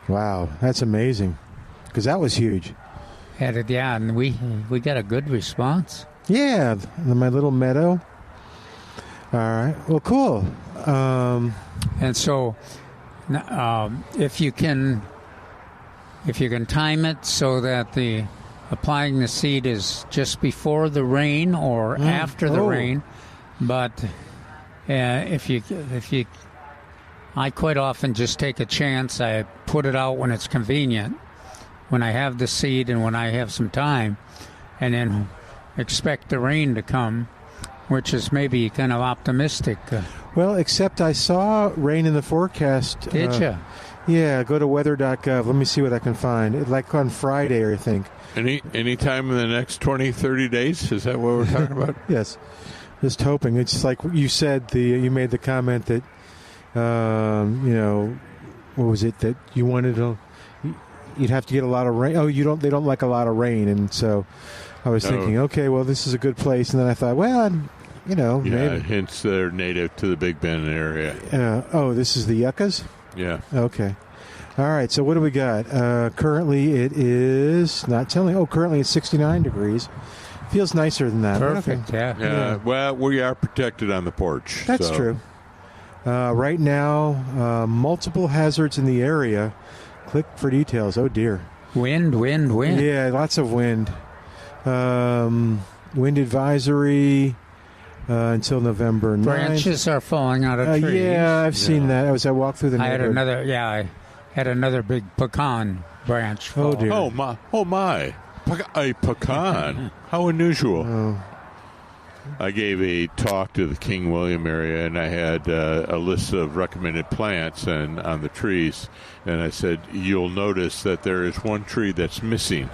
Wow, that's amazing. Because that was huge. And we got a good response. Yeah, in my little meadow. All right. Well, cool. And so, if you can time it so that applying the seed is just before the rain or after the rain, but I quite often just take a chance. I put it out when it's convenient, when I have the seed and when I have some time, and then expect the rain to come, which is maybe kind of optimistic. Well, except I saw rain in the forecast. Did you? Yeah, go to weather.gov. Let me see what I can find. Like on Friday, I think. Any time in the next 20, 30 days? Is that what we're talking about? Yes. Just hoping. It's like you said, you made the comment that, what was it, that you wanted to, you'd have to get a lot of rain. Oh, they don't like a lot of rain. And so I was thinking, okay, well, this is a good place. And then I thought, well, maybe. Hence they're native to the Big Bend area. This is the yuccas? Yeah. Okay. All right, so what do we got? Currently it is, not telling, currently it's 69 degrees. Feels nicer than that. Perfect, okay. Yeah. Well, we are protected on the porch. That's true. Right now, multiple hazards in the area. Click for details. Oh, dear. Wind. Yeah, lots of wind. Wind advisory until November 9th. Branches are falling out of trees. Yeah, I've seen that as I walked through the neighborhood. I had another big pecan branch fall. Oh, dear. Oh, my. A pecan. How unusual. Oh. I gave a talk to the King William area, and I had a list of recommended plants on the trees. And I said, you'll notice that there is one tree that's missing.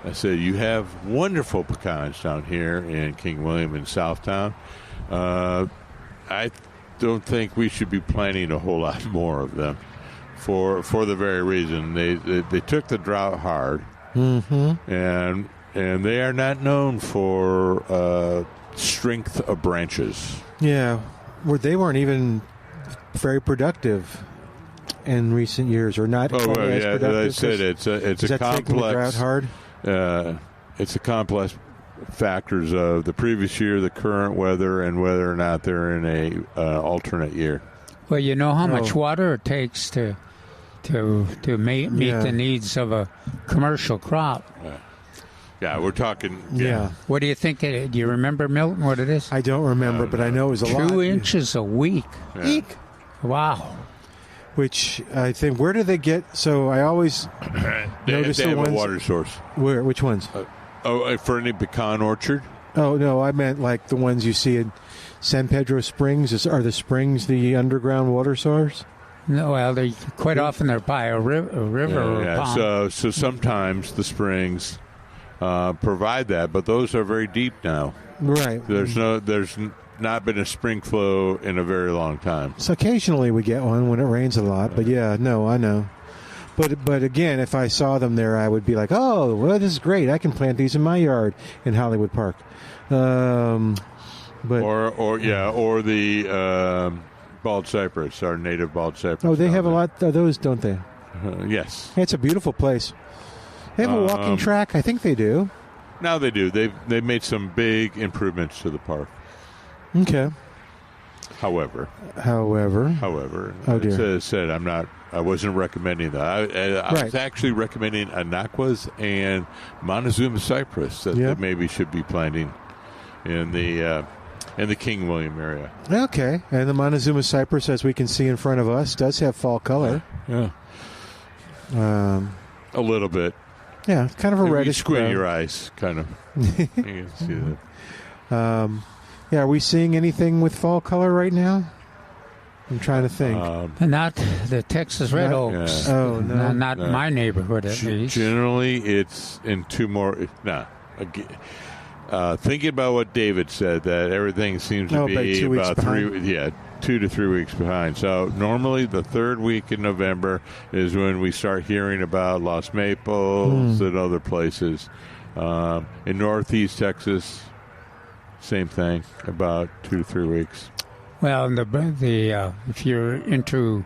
I said, you have wonderful pecans down here in King William and Southtown. I don't think we should be planting a whole lot more of them for the very reason. They took the drought hard, and they are not known for strength of branches. Yeah, they weren't even very productive in recent years, or not. As I said, it's a complex. Drought hard? It's a complex factors of the previous year, the current weather, and whether or not they're in a alternate year. Well, you know how much water it takes to meet the needs of a commercial crop. Yeah, we're talking. Yeah. What do you think? Do you remember, Milton, what it is? I don't remember, but I know it was a lot. 2 inches a week. Yeah. Eek. Wow. Which I think, where do they get? So I always notice they the have ones. A water source. Where? Which ones? For any pecan orchard? Oh, no, I meant like the ones you see in San Pedro Springs. Are the springs the underground water source? No, well, they quite often they're by a river or a pond. So sometimes the springs provide that, but those are very deep now. Right. There's not been a spring flow in a very long time. So occasionally we get one when it rains a lot, but I know. But again, if I saw them there, I would be like, oh, well, this is great. I can plant these in my yard in Hollywood Park. But or the bald cypress, our native bald cypress. oh, they have a lot of those, don't they? Yes. It's a beautiful place. They have a walking track. I think they do. Now they do. They've made some big improvements to the park. Okay. However, oh dear. as I said, I wasn't recommending that. I was actually recommending Anaquas and Montezuma cypress that they maybe should be planting in the King William area. Okay, and the Montezuma cypress, as we can see in front of us, does have fall color. Yeah. A little bit. Yeah, it's kind of a reddish. You squint your eyes, kind of. You can see that. Yeah, are we seeing anything with fall color right now? I'm trying to think. Not the Texas Red Oaks. Yeah. Oh, no. Not my neighborhood, at least. Generally, it's in two more. Thinking about what David said, that everything seems to be about 2 to 3 weeks behind. So normally the third week in November is when we start hearing about Los Maples and other places. In Northeast Texas, same thing, about 2 to 3 weeks. Well, if you're into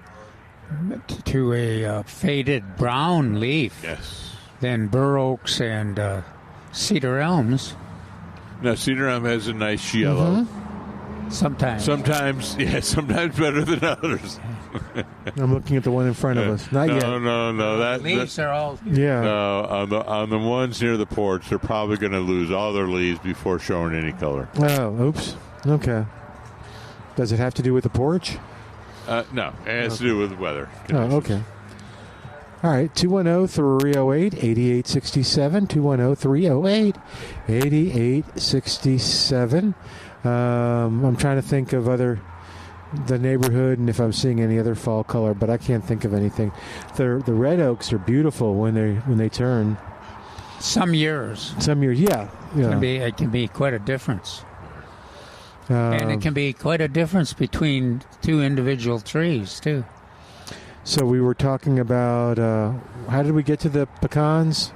a faded brown leaf, yes, then bur oaks and cedar elms. Now, cedar elm has a nice yellow. Sometimes better than others. I'm looking at the one in front of us. Not yet. No. Leaves are all. Yeah. No, on the ones near the porch, they're probably going to lose all their leaves before showing any color. Oh, oops. Okay. Does it have to do with the porch? No, it has to do with weather conditions. Oh, okay. All right, 210-308-8867, 210-308-8867. I'm trying to think of the neighborhood and if I'm seeing any other fall color, but I can't think of anything. The red oaks are beautiful when they turn. Some years, yeah. It can be quite a difference. And it can be quite a difference between two individual trees, too. So we were talking about, how did we get to the pecans?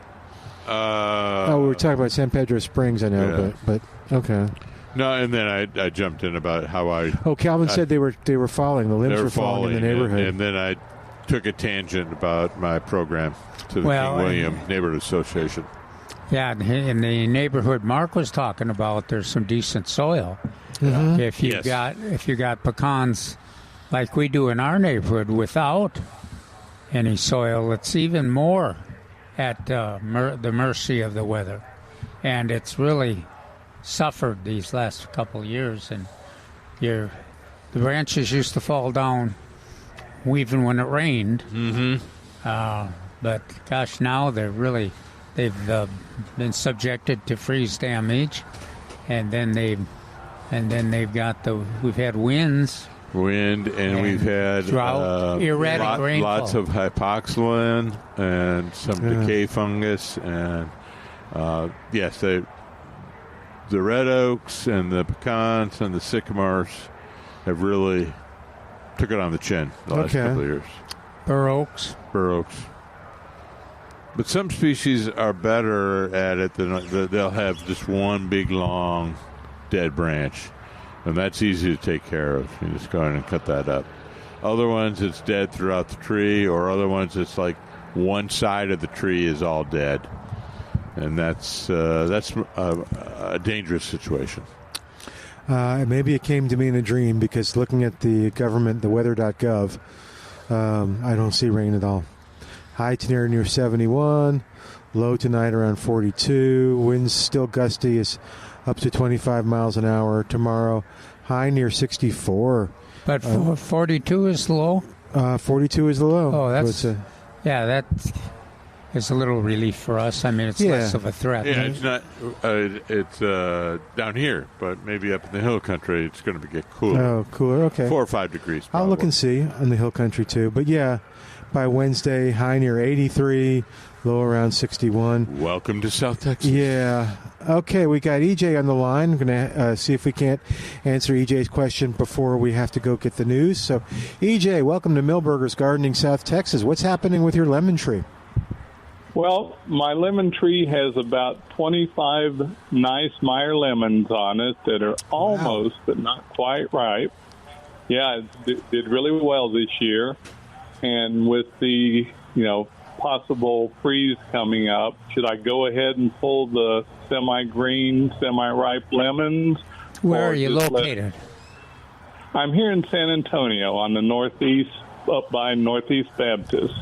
We were talking about San Pedro Springs, I know, but okay. No, and then I jumped in about how Calvin said they were falling. The limbs were falling in the neighborhood. And then I took a tangent about my program to the King William Neighborhood Association. Yeah, in the neighborhood Mark was talking about, there's some decent soil. Mm-hmm. If you got pecans like we do in our neighborhood without any soil, it's even more at the mercy of the weather, and it's really suffered these last couple of years. And the branches used to fall down even when it rained. But gosh, now they've been subjected to freeze damage, and then we've had winds. And we've had drought, erratic rainfall. Lots of hypoxylin and some decay fungus, and yes, the red oaks and the pecans and the sycamores have really took it on the chin the last couple of years. Bur oaks. But some species are better at it than they'll have just one big long dead branch. And that's easy to take care of. You just go in and cut that up. Other ones, it's dead throughout the tree, or other ones, it's like one side of the tree is all dead. And that's a dangerous situation. Maybe it came to me in a dream, because looking at the government, the weather.gov, I don't see rain at all. High tonight near 71, low tonight around 42, winds still gusty is up to 25 miles an hour. Tomorrow, high near 64. But 42 is low? 42 is the low. Oh, that is a little relief for us. I mean, it's less of a threat. Yeah, it's not. It's down here, but maybe up in the hill country, it's going to get cooler. Oh, cooler, okay. 4 or 5 degrees, probably. I'll look and see on the hill country, too. But, yeah, by Wednesday, high near 83, low around 61. Welcome to South Texas. Yeah. Okay, we got EJ on the line. I'm going to see if we can't answer EJ's question before we have to go get the news. So, EJ, welcome to Milberger's Gardening, South Texas. What's happening with your lemon tree? Well, my lemon tree has about 25 nice Meyer lemons on it that are almost, but not quite ripe. Yeah, it did really well this year. And with the, possible freeze coming up, should I go ahead and pull the semi-green, semi-ripe lemons? Where are you located? I'm here in San Antonio on the northeast, up by Northeast Baptist.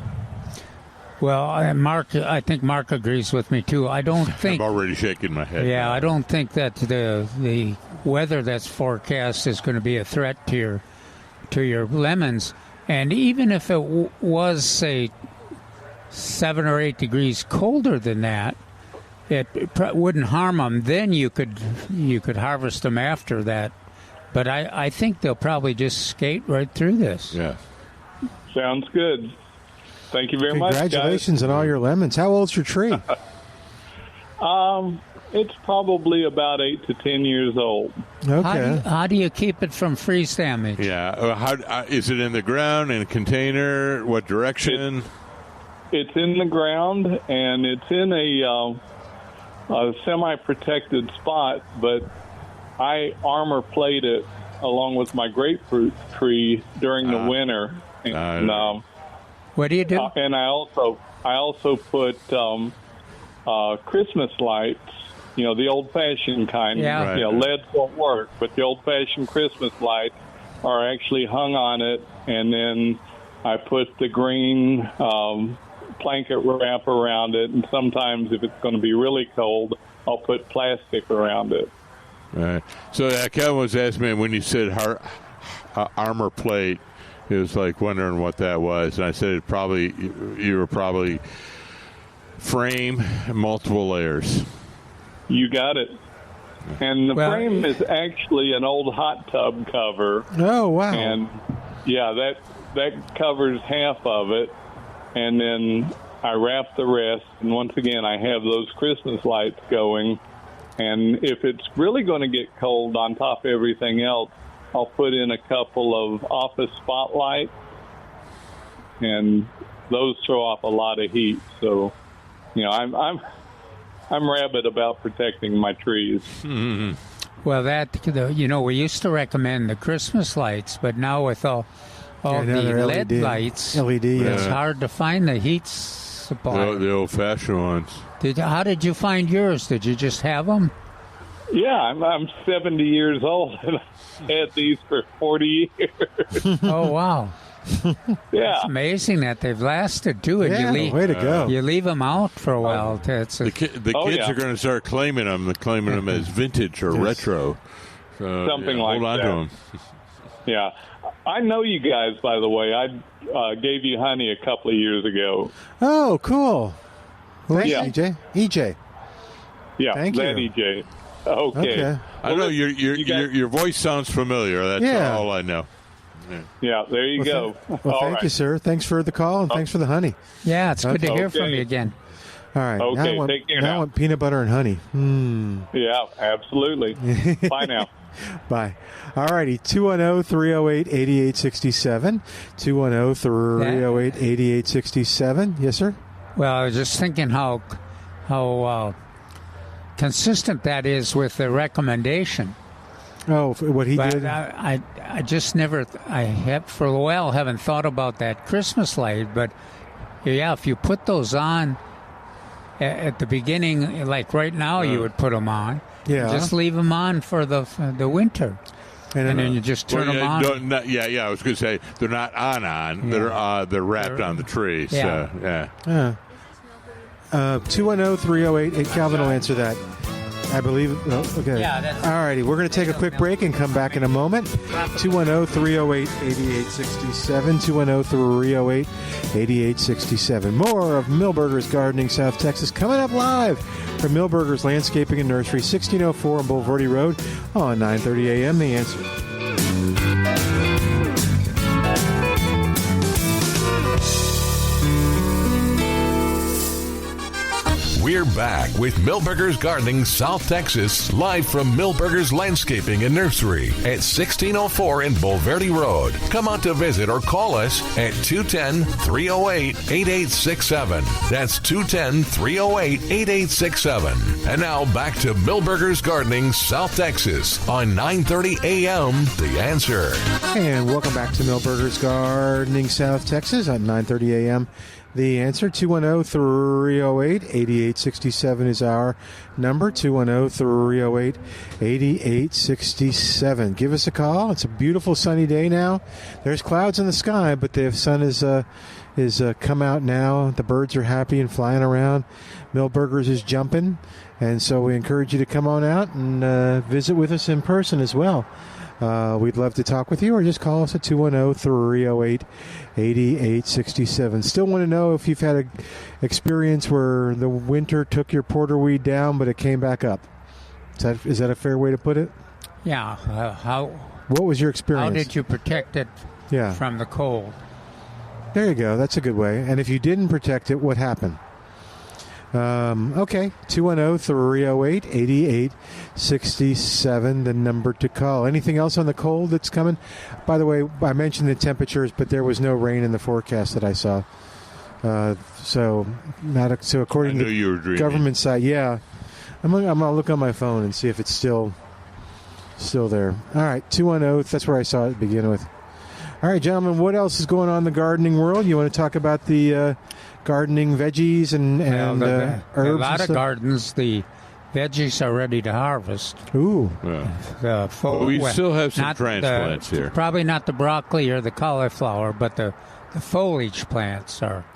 Well, I think Mark agrees with me too. I don't think I'm already shaking my head. Yeah, I don't think that the weather that's forecast is going to be a threat to your lemons. And even if it was, say, 7 or 8 degrees colder than that, it wouldn't harm them. Then you could harvest them after that. But I think they'll probably just skate right through this. Yeah. Sounds good. Thank you very much, guys. Congratulations on all your lemons. How old's your tree? It's probably about 8 to 10 years old. Okay. How do you keep it from freeze damage? Yeah. How is it in the ground, in a container? What direction? It's in the ground, and it's in a semi-protected spot, but I armor plate it along with my grapefruit tree during the winter. And, what do you do? And I also put Christmas lights, the old-fashioned kind. Yeah. Right. LED won't work, but the old-fashioned Christmas lights are actually hung on it, and then I put the green blanket wrap around it, and sometimes if it's going to be really cold, I'll put plastic around it. Right. So Kevin was asking me when you said armor plate, he was like wondering what that was, and I said you were probably frame multiple layers. You got it. And the frame is actually an old hot tub cover. Oh, wow. And yeah, that covers half of it, and then I wrap the rest. And once again, I have those Christmas lights going. And if it's really going to get cold on top of everything else, I'll put in a couple of office spotlights, and those throw off a lot of heat. So, I'm rabid about protecting my trees. Mm-hmm. Well, we used to recommend the Christmas lights, but now with all the LED lights, it's hard to find the heat supply. The old-fashioned ones. How did you find yours? Did you just have them? Yeah, I'm 70 years old, and I've had these for 40 years. Oh, wow. Yeah. It's amazing that they've lasted, too. And way to go. You leave them out for a while. The kids are going to start claiming them as vintage or retro. So, something like that. Hold on to them. Yeah. I know you guys, by the way. I gave you honey a couple of years ago. Oh, cool. Thanks, Yeah. EJ. Yeah, Thank that you. EJ. Okay. I know your voice sounds familiar. That's all I know. Yeah, there you go. Thank you, sir. Thanks for the call, and thanks for the honey. Yeah, it's good to hear from you again. All right. Okay, take care now. I want peanut butter and honey. Yeah, absolutely. Bye now. Bye. All righty. 210-308-8867. 210-308-8867. Yes, sir? Well, I was just thinking how consistent that is with the recommendation. Oh, what he did? I just never, for a while, haven't thought about that Christmas light. But, yeah, if you put those on at the beginning, like right now you would put them on. Yeah. Just leave them on for the winter. And then you just turn them on. I was going to say, they're not on. Yeah. They're wrapped on the tree. Yeah. So, yeah. 210-308. Calvin will answer that. I believe. Okay. Yeah, all righty. We're going to take a quick break and come back in a moment. 210-308-8867. 210-308-8867. More of Milberger's Gardening South Texas coming up live from Milberger's Landscaping and Nursery, 1604 on Boulevardy Road on 9:30 a.m. The Answer. We're We're back with Milberger's Gardening South Texas, live from Milberger's Landscaping and Nursery at 1604 in Bulverde Road. Come out to visit or call us at 210-308-8867. That's 210-308-8867. And now back to Milberger's Gardening South Texas on 930 AM The Answer. And welcome back to Milberger's Gardening South Texas on 930 AM. The Answer, 210-308-8867 is our number, 210-308-8867. Give us a call. It's a beautiful sunny day now. There's clouds in the sky, but the sun is come out now. The birds are happy and flying around. Milberger's is jumping, and so we encourage you to come on out and visit with us in person as well. We'd love to talk with you, or just call us at 210-308-8867. Still want to know if you've had an experience where the winter took your porterweed down, but it came back up. Is that a fair way to put it? Yeah. What was your experience? How did you protect it from the cold? There you go. That's a good way. And if you didn't protect it, what happened? Okay, 210-308-8867, the number to call. Anything else on the cold that's coming? By the way, I mentioned the temperatures, but there was no rain in the forecast that I saw. So according to the government side, I'm gonna look on my phone and see if it's still there. All right, 210. That's where I saw it to begin with. All right, gentlemen, what else is going on in the gardening world? You want to talk about the gardening veggies and herbs? A lot of gardens, the veggies are ready to harvest. Ooh. We still have some transplants here. Probably not the broccoli or the cauliflower, but the foliage plants are,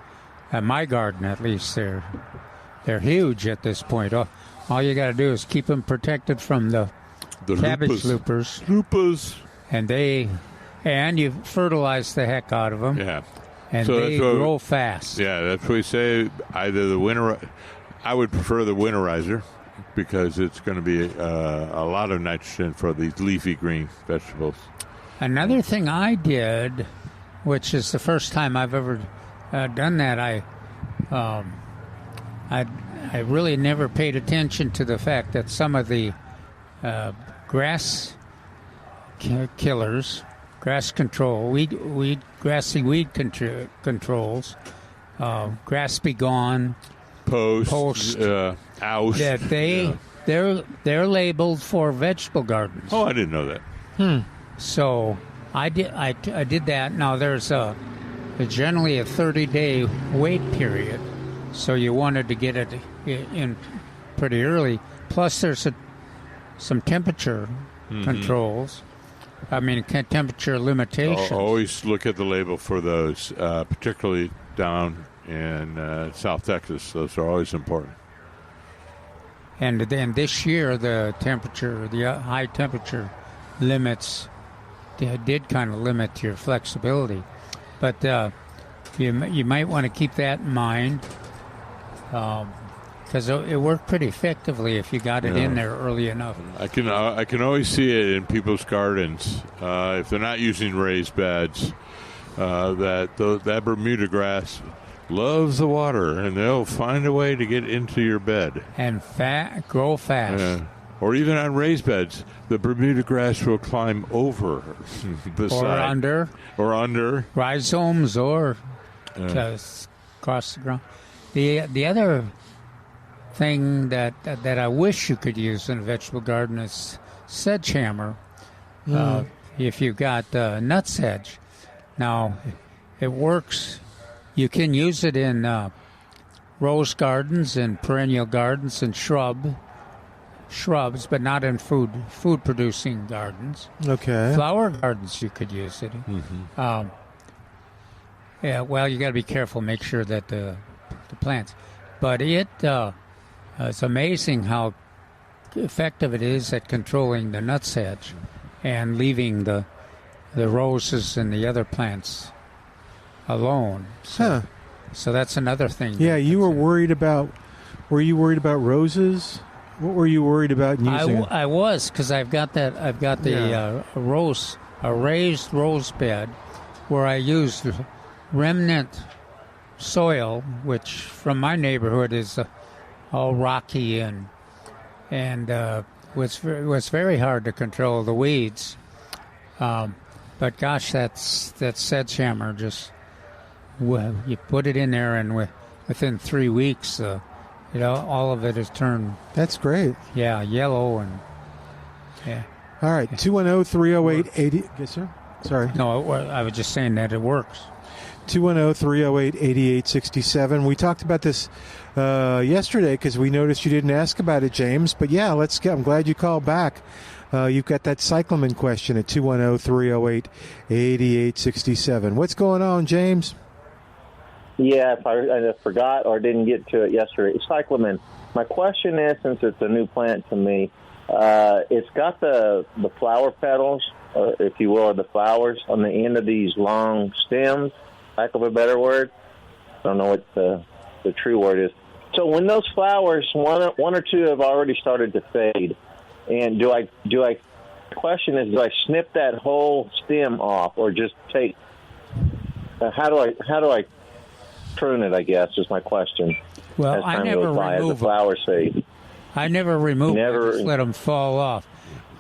at my garden at least, they're huge at this point. All you got to do is keep them protected from the cabbage loopers. And you fertilize the heck out of them. Yeah. And so they grow fast. Yeah, that's what we say. Either the winter, I would prefer the winterizer because it's going to be a lot of nitrogen for these leafy green vegetables. Another thing I did, which is the first time I've ever done that, I really never paid attention to the fact that some of the grass killers, grass control, grassy weed controls, grass be gone, post, oust. That they're labeled for vegetable gardens. Oh, I didn't know that. So I did that. Now there's generally a 30-day wait period, so you wanted to get it in pretty early. Plus, there's some temperature controls. I mean, temperature limitations. Always look at the label for those, particularly down in South Texas. Those are always important. And then this year, the high temperature limits did kind of limit your flexibility. But you might want to keep that in mind because it worked pretty effectively if you got it in there early enough. I can always see it in people's gardens if they're not using raised beds. That Bermuda grass loves the water, and they'll find a way to get into your bed and grow fast. Or even on raised beds, the Bermuda grass will climb over the side. Or under rhizomes, or across the ground. The other thing that I wish you could use in a vegetable garden is sedgehammer. If you've got nut sedge, now it works. You can use it in rose gardens and perennial gardens and shrubs, but not in food producing gardens. Okay. Flower gardens you could use it. Well, you got to be careful. Make sure that the plants, but it's amazing how effective it is at controlling the nut sedge and leaving the roses and the other plants alone. So that's another thing. Yeah, you were worried about. Were you worried about roses? What were you worried about using? I was, because I've got the a raised rose bed where I used remnant soil, which from my neighborhood is all rocky and was very hard to control the weeds. But gosh, that sedgehammer just you put it in there, and within 3 weeks, all of it has turned. That's great. Yeah, yellow and yeah. All right, 210-308-80. Yes, sir. Sorry. No, I was just saying that it works. 210-308-8867. We talked about this yesterday because we noticed you didn't ask about it, James. But yeah, I'm glad you called back. You've got that cyclamen question at 210-308-8867. What's going on, James? Yeah, if I forgot or didn't get to it yesterday. Cyclamen. My question is, since it's a new plant to me, it's got the flower petals, if you will, or the flowers on the end of these long stems, lack of a better word. I don't know what the true word is. So when those flowers, one or two have already started to fade, and the question is, do I snip that whole stem off, or just take? How do I prune it? I guess is my question. Well, I never remove the flowers fade. I never remove them. I just let them fall off,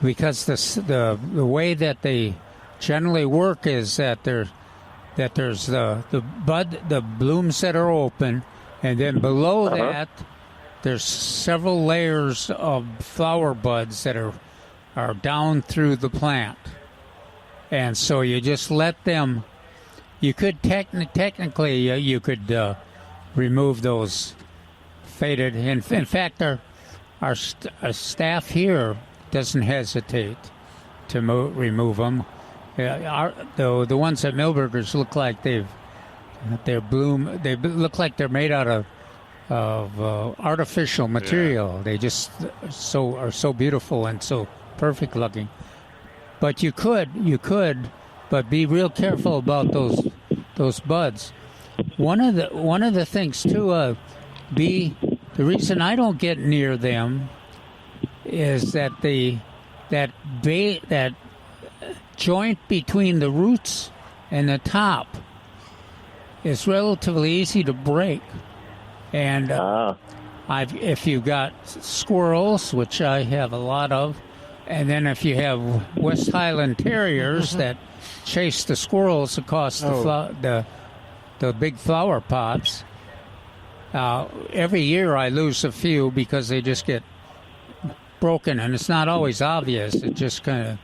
because the way that they generally work is that there's the blooms that are open, and then below that there's several layers of flower buds that are down through the plant, and so you just let them. You could technically you could remove those faded. In fact, our staff here doesn't hesitate to remove them. The ones at Milberger's look like they look like they're made out of artificial material. Yeah. They just are so beautiful and so perfect looking. But you could, but be real careful about those buds. One of the things too, the reason I don't get near them is that that joint between the roots and the top is relatively easy to break. And if you've got squirrels, which I have a lot of, and then if you have West Highland Terriers that chase the squirrels across the big flower pots, every year I lose a few because they just get broken, and it's not always obvious. It just kind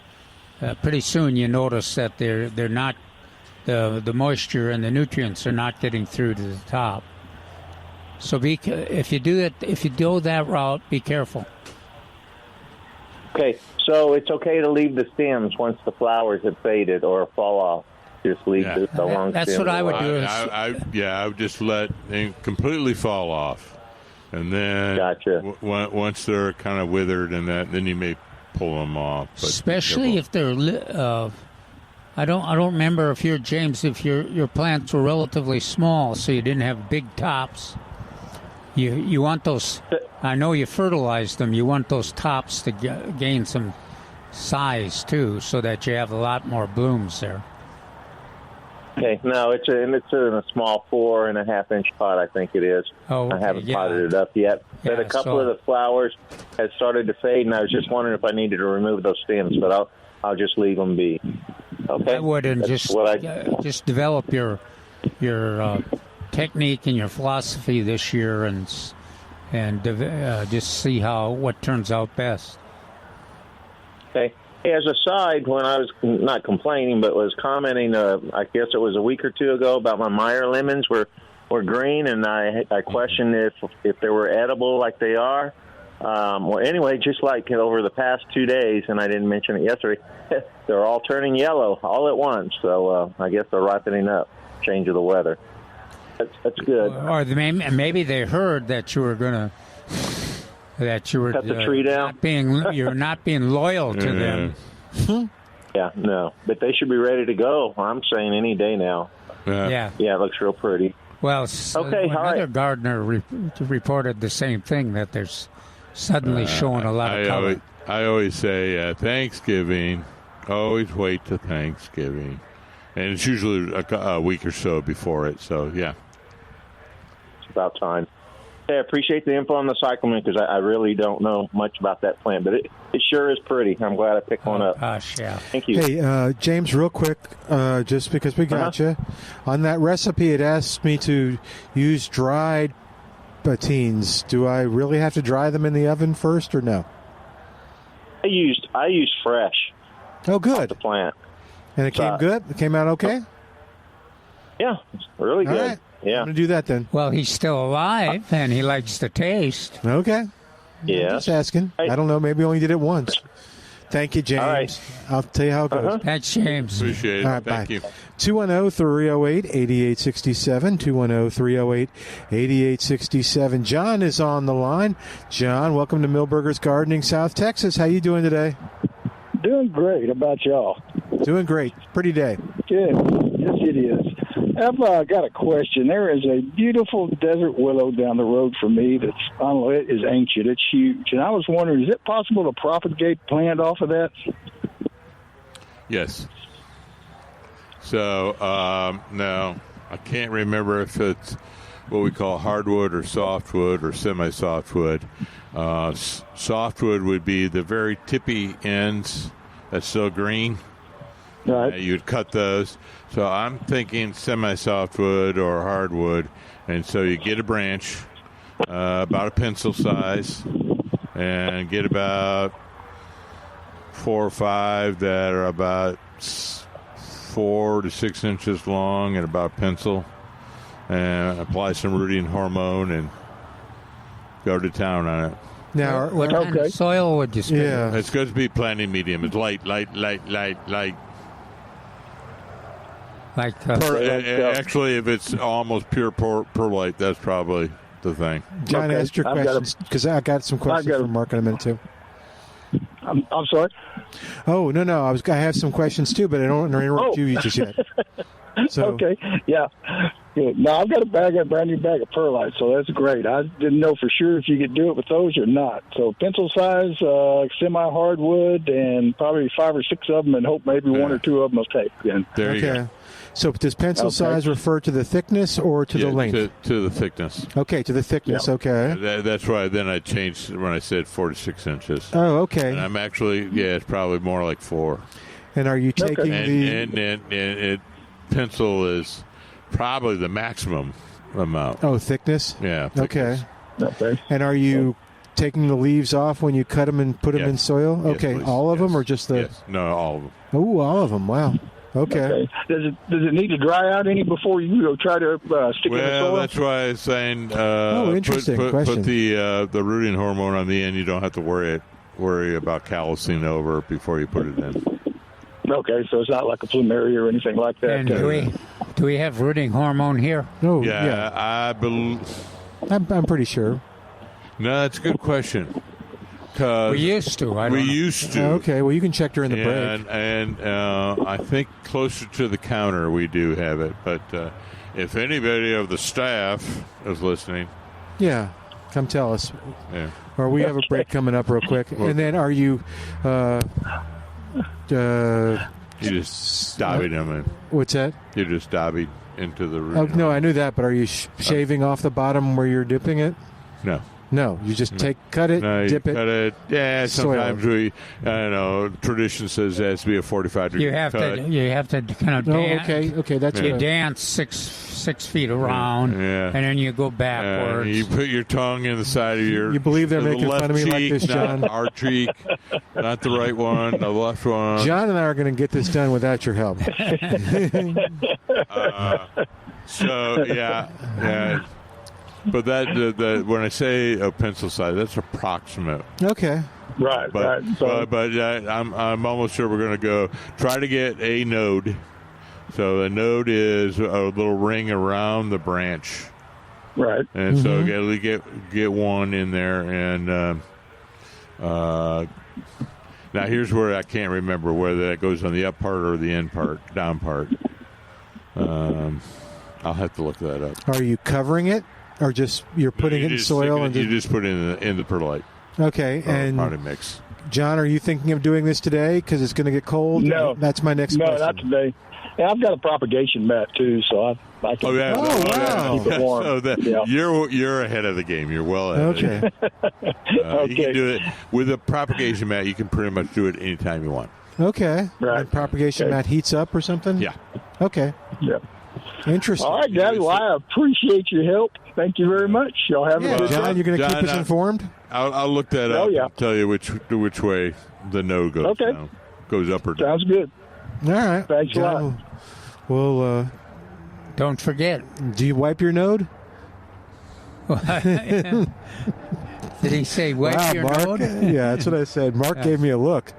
of pretty soon you notice that they're not the moisture and the nutrients are not getting through to the top. So if you do that route, be careful. Okay, so it's okay to leave the stems once the flowers have faded or fall off. Just leave the long stems. That's what I would do. I would just let them completely fall off, and then once they're kind of withered and that, then you may pull them off. But especially if they're. I don't remember if your plants were relatively small, so you didn't have big tops. You want those. I know you fertilized them. You want those tops to gain some size too, so that you have a lot more blooms there. Okay, no, it's in a small 4.5-inch pot, I think it is. Oh, okay, I haven't potted it up yet, but a couple of the flowers have started to fade, and I was just wondering if I needed to remove those stems, but I'll just leave them be. Okay, I wouldn't just develop your technique and your philosophy this year, and just see what turns out best. Okay. As a side, when I was not complaining but was commenting, I guess it was a week or two ago, about my Meyer lemons were green, and I questioned if they were edible like they are. Well, anyway, just like over the past 2 days, and I didn't mention it yesterday, they're all turning yellow all at once. So I guess they're ripening up. Change of the weather. That's good. Or maybe they heard that you were going to. That you were cut the tree down. You're not being loyal to them. Yeah, no, but they should be ready to go. I'm saying any day now. Yeah, it looks real pretty. Well, another gardener reported the same thing, that there's suddenly showing a lot of color. I always say Thanksgiving. Always wait till Thanksgiving, and it's usually a week or so before it. So yeah, it's about time. I appreciate the info on the cyclamen because I really don't know much about that plant, but it sure is pretty. I'm glad I picked one up. Gosh, yeah. Thank you. Hey, James, real quick, just because we got you. On that recipe, it asked me to use dried patines. Do I really have to dry them in the oven first or no? I used fresh. Oh, good. The plant. And it came good? It came out okay? Yeah, it's really good. All right. Yeah. I'm going to do that then. Well, he's still alive, and he likes the taste. Okay. Yeah. Just asking. I don't know. Maybe he only did it once. Thank you, James. All right. I'll tell you how it goes. Thanks, James. Appreciate it. All right, Thank bye. you. 210-308-8867, 210-308-8867. John is on the line. John, welcome to Milberger's Gardening, South Texas. How you doing today? Doing great. How about y'all? Doing great. Pretty day. Good. Yes, it is. I've got a question. There is a beautiful desert willow down the road from me that's, I don't know, it is ancient. It's huge. And I was wondering, is it possible to propagate plant off of that? Yes. So, no, I can't remember if it's what we call hardwood or softwood or semi-softwood. Softwood would be the very tippy ends that's still green. Right. You'd cut those. So I'm thinking semi-softwood or hardwood. And so you get a branch about a pencil size and get about 4 or 5 that are about 4 to 6 inches long and about pencil, and apply some rooting hormone and go to town on it. Now, What kind of soil would you spend? yeah. It's going to be planting medium. It's light. Like Actually, if it's almost pure perlite, that's probably the thing. John, Okay. ask your I've got questions because I got some questions for Mark in a minute, too. I'm sorry? Oh, no. I have some questions, too, but I don't want to interrupt you just yet. So, Okay. Yeah. Good. Now, I've got a brand new bag of perlite, so that's great. I didn't know for sure if you could do it with those or not. So pencil size, semi-hardwood, and probably 5 or 6 of them, and hope maybe 1 or 2 of them will take. And There you go. So does pencil size refer to the thickness or to the length? To the thickness. Okay, to the thickness. Yeah. Okay. That's why then I changed when I said 4 to 6 inches. Oh, okay. And I'm actually, it's probably more like 4. And are you taking And pencil is probably the maximum amount. Oh, thickness? Yeah. Okay. Thickness. okay. And are you taking the leaves off when you cut them and put them in soil? Yes, Okay. please. All of them Yes. or just the... Yes. No, all of them. Oh, all of them. Wow. Okay. Does it need to dry out any before you go try to stick it in the soil? Well, that's why I was saying interesting put question. the rooting hormone on the end. You don't have to worry about callousing over before you put it in. Okay, so it's not like a plumeria or anything like that. And do we have rooting hormone here? Oh, Yeah, yeah. I believe. I'm pretty sure. No, that's a good question. We used to. I don't know. used to. Okay. Well, you can check during the break. And I think closer to the counter we do have it. But if anybody of the staff is listening, Yeah. Come tell us. yeah. Or we have a break coming up real quick. And then are you... You just dobbied them in. what's that? You just dobbied into the root. Oh, no, I knew that, but are you shaving off the bottom where you're dipping it? No. No, you just cut it, No, you dip it. cut it. Yeah, soil. sometimes I don't know, tradition says it has to be a 45-degree You have cut. to kind of No, dance. okay, that's You good. dance six feet around, Yeah. and then you go backwards. You put your tongue in the side of your... You believe they're the making left fun of me like cheek, this, John? Not our cheek, not the right one, the left one. John and I are going to get this done without your help. So, yeah. But that when I say a pencil size, that's approximate. Okay. Right, But right. So, I'm almost sure we're going to try to get a node. So a node is a little ring around the branch, right. and so get one in there. And now here's where I can't remember whether that goes on the up part or the end part, down part. I'll have to look that up. Are you covering it, or just you're putting it in soil you just put it in the perlite. Okay, and potting mix. John, are you thinking of doing this today because it's going to get cold? No. That's my next No, question. not today. Yeah, I've got a propagation mat too, so I can wow. keep it warm. So you're ahead of the game. You're well ahead. Okay. You can do it with a propagation mat. You can pretty much do it anytime you want. Okay. Right. And propagation mat heats up or something? Yeah. Okay. Yeah. Interesting. All right, guys. Well, I appreciate your help. Thank you very much. Y'all have a good John, time. you're going to keep John, us informed? I'll look that up and tell you which way the no goes. Okay. Goes up or down. Sounds good. All right. Thanks John, a lot. Well, Don't forget. do you wipe your node? Did he say wipe your Mark. node? Yeah, that's what I said. Mark gave me a look.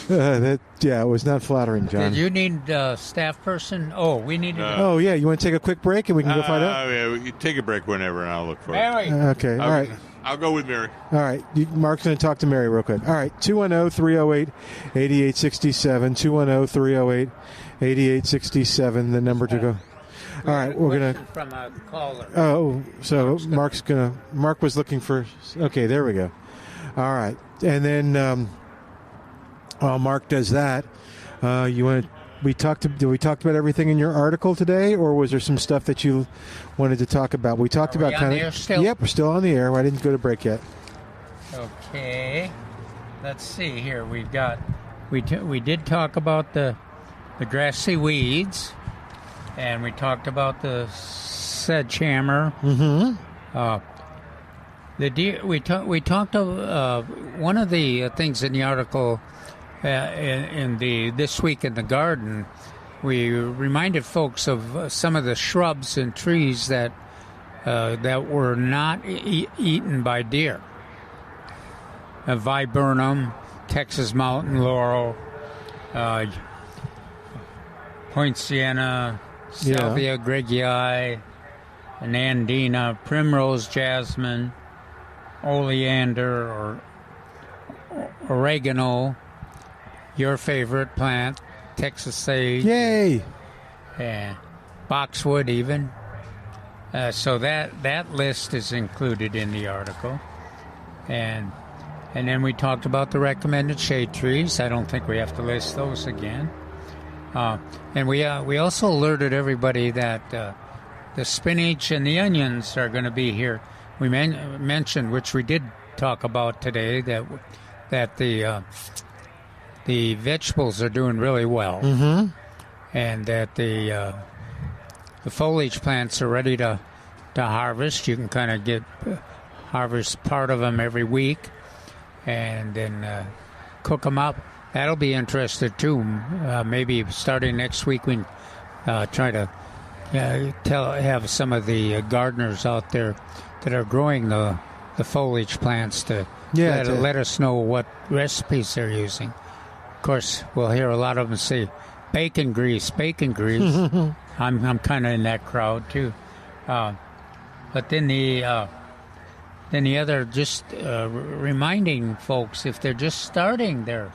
It was not flattering, John. Did you need a staff person? Oh, we need to. Oh, yeah. You want to take a quick break and we can go find out? Yeah, we can take a break whenever, and I'll look for it. Mary. Okay. All right. I'll go with Mary. All right. Mark's going to talk to Mary real quick. All right. 210-308-8867. 210-308-8867, the number to go. All right. We're going to. From a caller. Oh, so Mark was looking for. Okay, there we go. All right. And then while Mark does that, did we talk about everything in your article today, or was there some stuff that you wanted to talk about? We talked about on the air still? Yep, we're still on the air. I didn't go to break yet. Okay. Let's see here. We did talk about the grassy weeds, and we talked about the sedgehammer. Mm-hmm. The deer. We talked of one of the things in the article. In the This Week in the Garden, we reminded folks of some of the shrubs and trees that were not eaten by deer. Viburnum, Texas mountain laurel, poinciana, salvia greggii, nandina, primrose jasmine, oleander or oregano. Your favorite plant, Texas sage. Yay! And boxwood even. So that list is included in the article. And then we talked about the recommended shade trees. I don't think we have to list those again. And we also alerted everybody that the spinach and the onions are going to be here. We mentioned, which we did talk about today, that the vegetables are doing really well, and that the foliage plants are ready to harvest. You can kind of harvest part of them every week, and then cook them up. That'll be interesting too. Maybe starting next week, we can try to have some of the gardeners out there that are growing the foliage plants to let us know what recipes they're using. Of course, we'll hear a lot of them say bacon grease. I'm kind of in that crowd too. But then the other, just reminding folks, if they're just starting their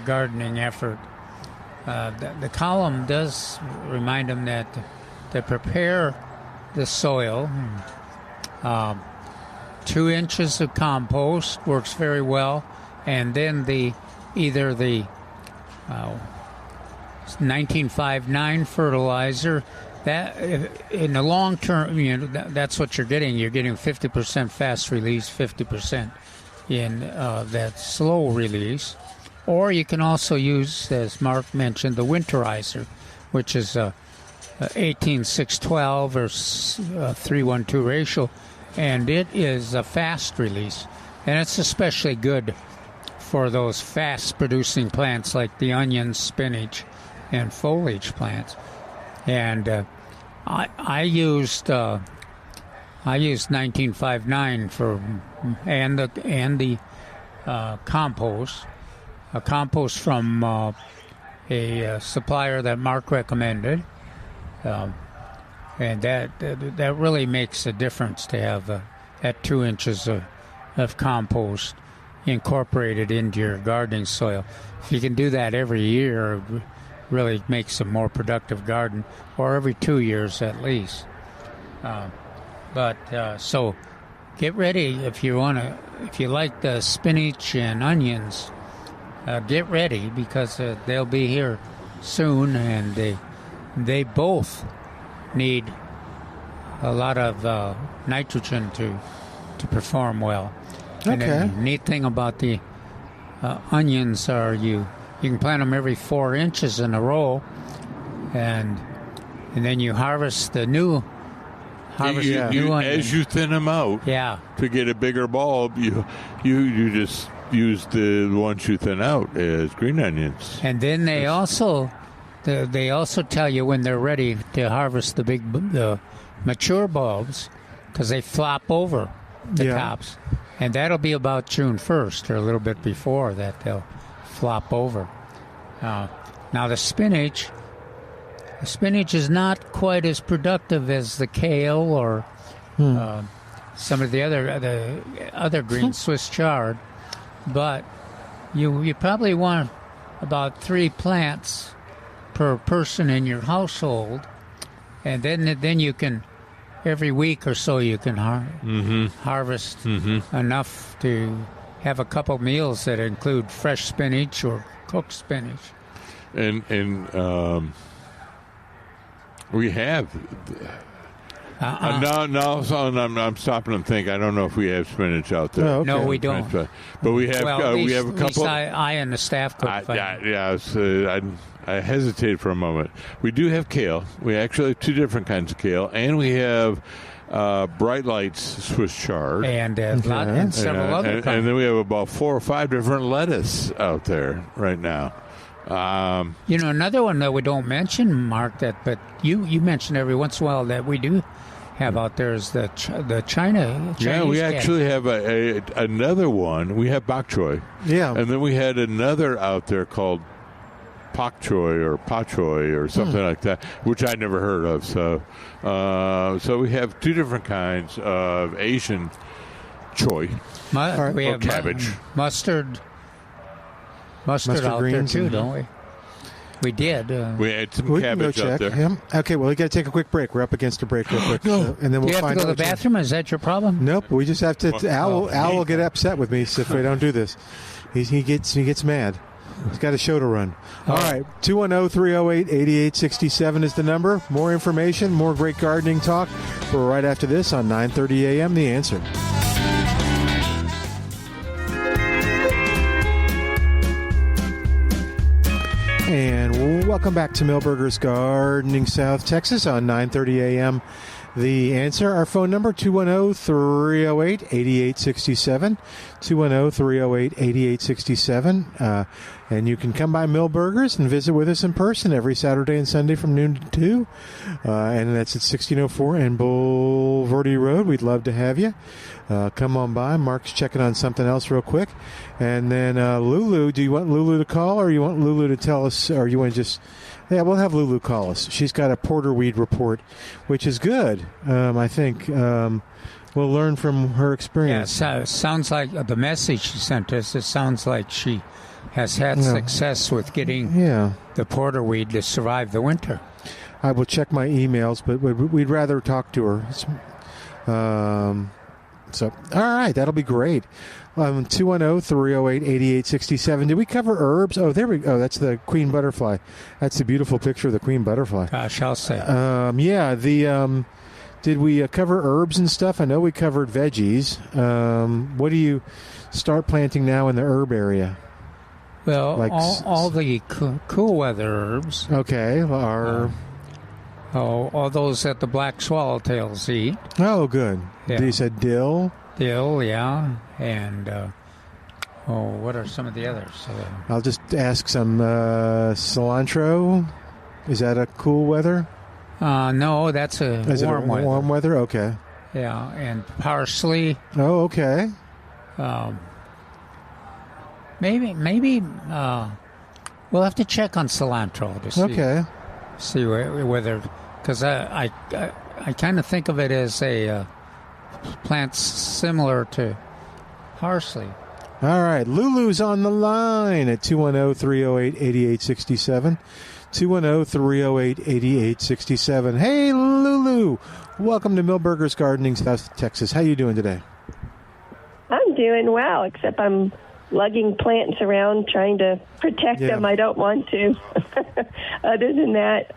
gardening effort, the column does remind them that to prepare the soil, 2 inches of compost works very well, and then either the 1959 fertilizer. That in the long term, that's what you're getting. You're getting 50% fast release, 50% in that slow release. Or you can also use, as Mark mentioned, the winterizer, which is 18:6:12 or 3:1:2 ratio, and it is a fast release, and it's especially good for those fast-producing plants like the onions, spinach, and foliage plants. And I used 1959 for and the compost, a compost from a supplier that Mark recommended, and that really makes a difference to have that 2 inches of compost incorporated into your gardening soil. If you can do that every year, it really makes a more productive garden, or every 2 years at least. So get ready if you like the spinach and onions. Get ready because they'll be here soon, and they both need a lot of nitrogen to perform well. And Okay. the neat thing about the onions are you can plant them every 4 inches in a row, and then you harvest the new onion. As you thin them out, Yeah. to get a bigger bulb, you just use the ones you thin out as green onions. And then they also tell you when they're ready to harvest the mature bulbs, because they flop over the Yeah. tops, and that'll be about June 1st or a little bit before that they'll flop over. Now the spinach is not quite as productive as the kale or some of the other green Swiss chard, but you probably want about 3 plants per person in your household, and then you can every week or so you can harvest enough to have a couple meals that include fresh spinach or cooked spinach. And we have. No, so I'm stopping and think. I don't know if we have spinach out there. Oh, okay. No, we don't. But we have. Well, we have a at least couple. I and the staff could find it. I hesitated for a moment. We do have kale. We actually have 2 different kinds of kale, and we have Bright Lights Swiss chard, and several other kinds. and then we have about 4 or 5 different lettuce out there right now. Another one that we don't mention, Mark, but you mention every once in a while that we do have out there is the Chinese. Yeah, we actually have another one. We have bok choy. Yeah. And then we had another out there called pak choy or pa choy or something like that, which I'd never heard of. So we have 2 different kinds of Asian choy We or have cabbage. Mustard out greens there too, and- don't we? We did. We had some We can go cabbage out check. there. Yeah. Okay, well, we got to take a quick break. We're up against a break real quick. And then Do we'll you have find to go to out. the bathroom? Is that your problem? Nope, we just have to. Al will get upset with me if we don't do this. He gets mad. He's got a show to run. All right, 210-308-8867 is the number. More information, more great gardening talk. We're right after this on 9:30 a.m. The Answer. And welcome back to Milberger's Gardening South Texas on 9:30 a.m. The Answer. Our phone number, 210-308-8867, 210-308-8867. And you can come by Milberger's and visit with us in person every Saturday and Sunday from noon to 2. And that's at 1604 and Boulevardy Road. We'd love to have you. Come on by. Mark's checking on something else real quick. And then Lulu, do you want Lulu to call, or you want Lulu to tell us, or you want to just... Yeah, we'll have Lulu call us. She's got a porterweed report, which is good, I think. We'll learn from her experience. Yeah, so sounds like the message she sent us, it sounds like she has had success with getting the porterweed to survive the winter. I will check my emails, but we'd rather talk to her. So, all right, that'll be great. 210-308-8867. Did we cover herbs? Oh, there we go. That's the queen butterfly. That's a beautiful picture of the queen butterfly. Gosh, I'll say. Did we cover herbs and stuff? I know we covered veggies. What do you start planting now in the herb area? Well, Like all the cool weather herbs. Okay, are... all those that the black swallowtails eat. Oh, good. Yeah. You said dill? Dill, yeah. And, what are some of the others? I'll just ask some cilantro. Is that a cool weather? No, that's warm weather. Warm weather? Okay. Yeah, and parsley. Oh, okay. Maybe we'll have to check on cilantro to see whether, because I kind of think of it as a plant similar to parsley. All right, Lulu's on the line at 210-308-8867. 210-308-8867. Hey, Lulu. Welcome to Milberger's Gardening, South Texas. How you doing today? I'm doing well, except I'm lugging plants around trying to protect them. I don't want to. Other than that,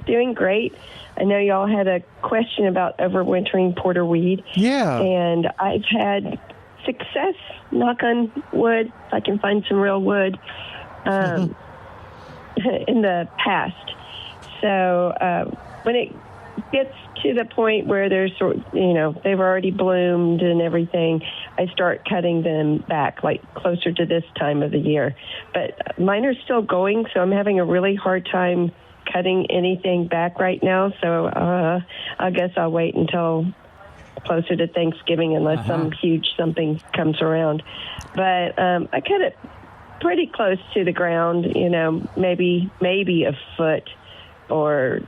doing great. I know y'all had a question about overwintering porterweed. Yeah. And I've had success, knock on wood, if I can find some real wood, in the past. So when it gets to the point where there's, they've already bloomed and everything, I start cutting them back, like closer to this time of the year. But mine are still going, so I'm having a really hard time cutting anything back right now. So I guess I'll wait until closer to Thanksgiving unless some huge something comes around. But I cut it pretty close to the ground, maybe a foot or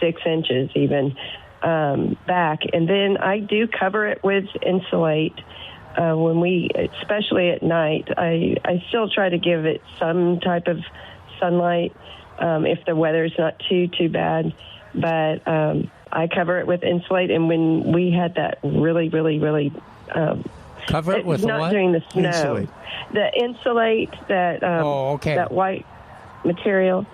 6 inches even back. And then I do cover it with insulate. Especially at night, I still try to give it some type of sunlight if the weather's not too bad. But I cover it with insulate. And when we had that really, really, really... cover it with not what? during the snow. Insulate. The insulate, that white material.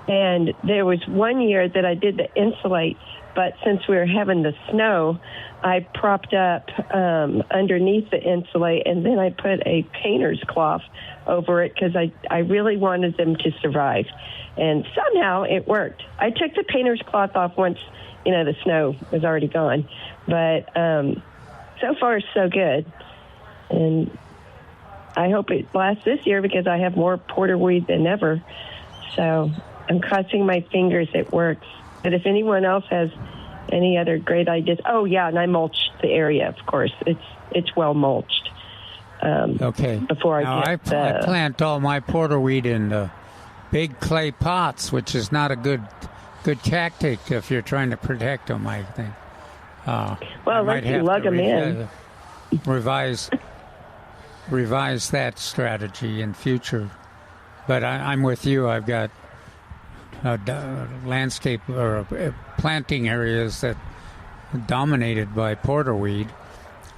And there was one year that I did the insulate, but since we were having the snow, I propped up underneath the insulate, and then I put a painter's cloth over it because I really wanted them to survive. And somehow it worked. I took the painter's cloth off once, the snow was already gone. But so far, so good. And I hope it lasts this year because I have more porterweed than ever. So I'm crossing my fingers it works. But if anyone else has any other great ideas, and I mulch the area, of course. It's well mulched. Okay. Before I plant all my porterweed in big clay pots, which is not a good tactic if you're trying to protect them, I think. Unless you lug them in. Revise that strategy in future. But I'm with you. I've got landscape or planting areas that are dominated by porterweed,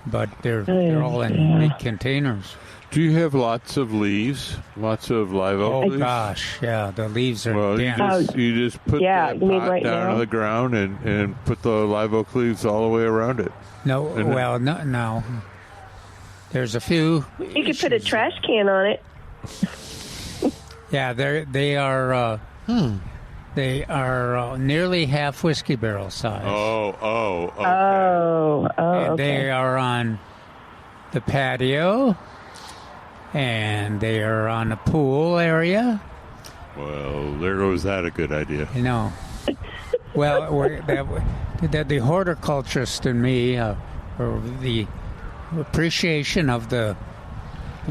but they're all in big containers. Do you have lots of leaves? Lots of live oak leaves? Oh, gosh, yeah. The leaves are dense. You just put that pot down on the ground and put the live oak leaves all the way around it. No. There's a few. You could put a trash can on it. Yeah, they are nearly half whiskey barrel size. Oh, okay. And they are on the patio, and they are on the pool area. Well, there goes that a good idea. Well, the horticulturist in me, or the appreciation of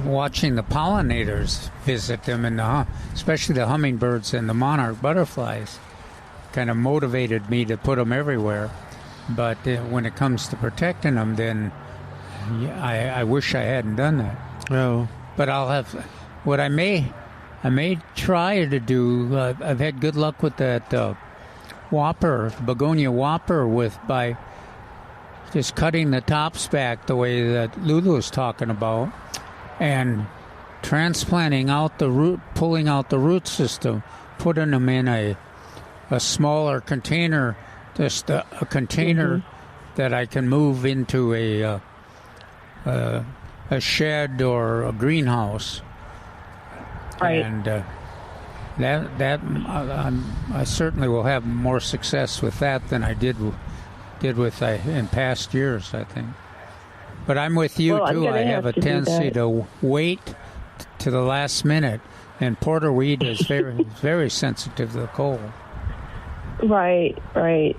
watching the pollinators visit them, and especially the hummingbirds and the monarch butterflies, kind of motivated me to put them everywhere. But when it comes to protecting them, then I wish I hadn't done that. Oh. But I'll have what I may try to do. I've had good luck with that begonia whopper by just cutting the tops back the way that Lulu was talking about, and transplanting out the root, pulling out the root system, putting them in a smaller container, just a container that I can move into a shed or a greenhouse. Right. And I certainly will have more success with that than I did with in past years, I think. But I'm with you, too. I have a tendency to wait to the last minute, and porterweed is very, very sensitive to the cold. Right. I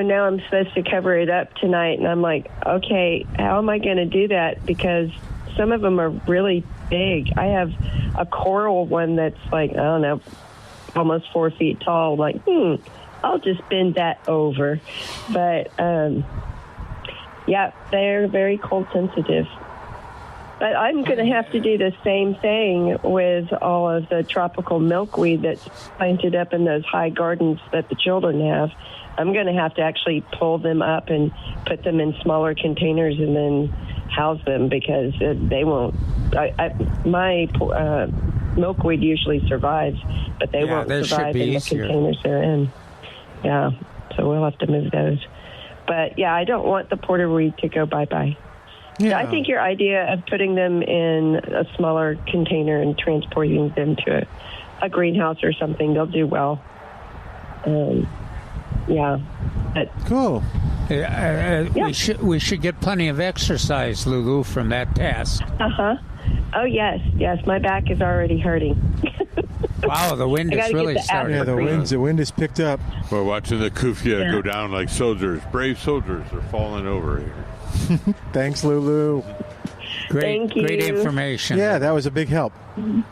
know I'm supposed to cover it up tonight, and I'm like, okay, how am I going to do that? Because some of them are really big. I have a coral one that's like, I don't know, almost 4 feet tall. Like, I'll just bend that over. But, they're very cold sensitive. But I'm going to have to do the same thing with all of the tropical milkweed that's planted up in those high gardens that the children have. I'm going to have to actually pull them up and put them in smaller containers and then house them because they won't. My milkweed usually survives, but they won't survive in the containers they're in. Yeah, so we'll have to move those. But, yeah, I don't want the porterweed to go bye-bye. Yeah. I think your idea of putting them in a smaller container and transporting them to a greenhouse or something, they'll do well. Yeah. Cool. We should get plenty of exercise, Lulu, from that task. Uh-huh. Oh, yes. My back is already hurting. Wow, the wind is really starting. Yeah, the wind has picked up. We're watching the Kufia go down like soldiers. Brave soldiers are falling over here. Thanks, Lulu. Thank you. Great information. Yeah, that was a big help. Mm-hmm.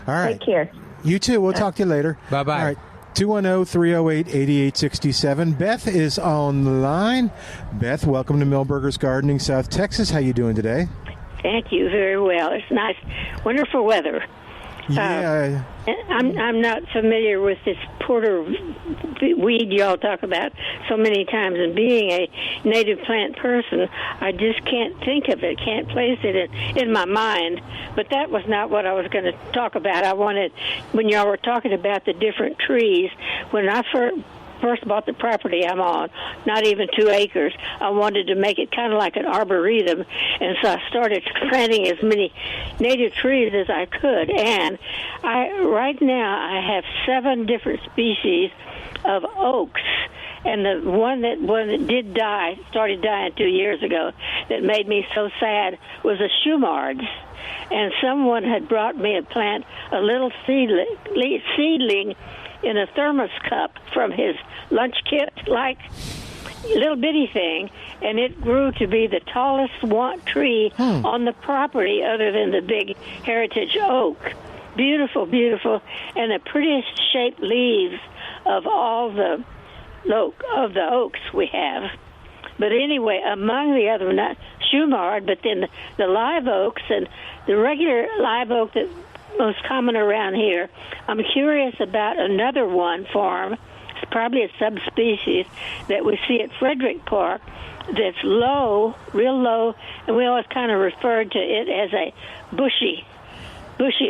All right. Take care. You too. We'll talk to you later. Bye-bye. All right. 210-308-8867. Beth is on the line. Beth, welcome to Milberger's Gardening, South Texas. How you doing today? Thank you. Very well. It's nice, wonderful weather. Yeah. I'm not familiar with this porter weed y'all talk about so many times, and being a native plant person, I just can't think of it, can't place it in my mind. But that was not what I was going to talk about. I wanted, when y'all were talking about the different trees, when I first bought the property I'm on, not even 2 acres, I wanted to make it kind of like an arboretum, and so I started planting as many native trees as I could. And right now I have 7 different species of oaks, and the one that did die, started dying 2 years ago, that made me so sad was a Shumards. And someone had brought me a little seedling in a thermos cup from his lunch kit, like little bitty thing, and it grew to be the tallest tree on the property other than the big heritage oak. Beautiful, beautiful, and the prettiest shaped leaves of all the oaks we have. But anyway, among the other, not Shumard, but then the live oaks and the regular live oak that most common around here. I'm curious about another one farm. It's probably a subspecies that we see at Frederick Park that's low, real low, and we always kind of referred to it as a bushy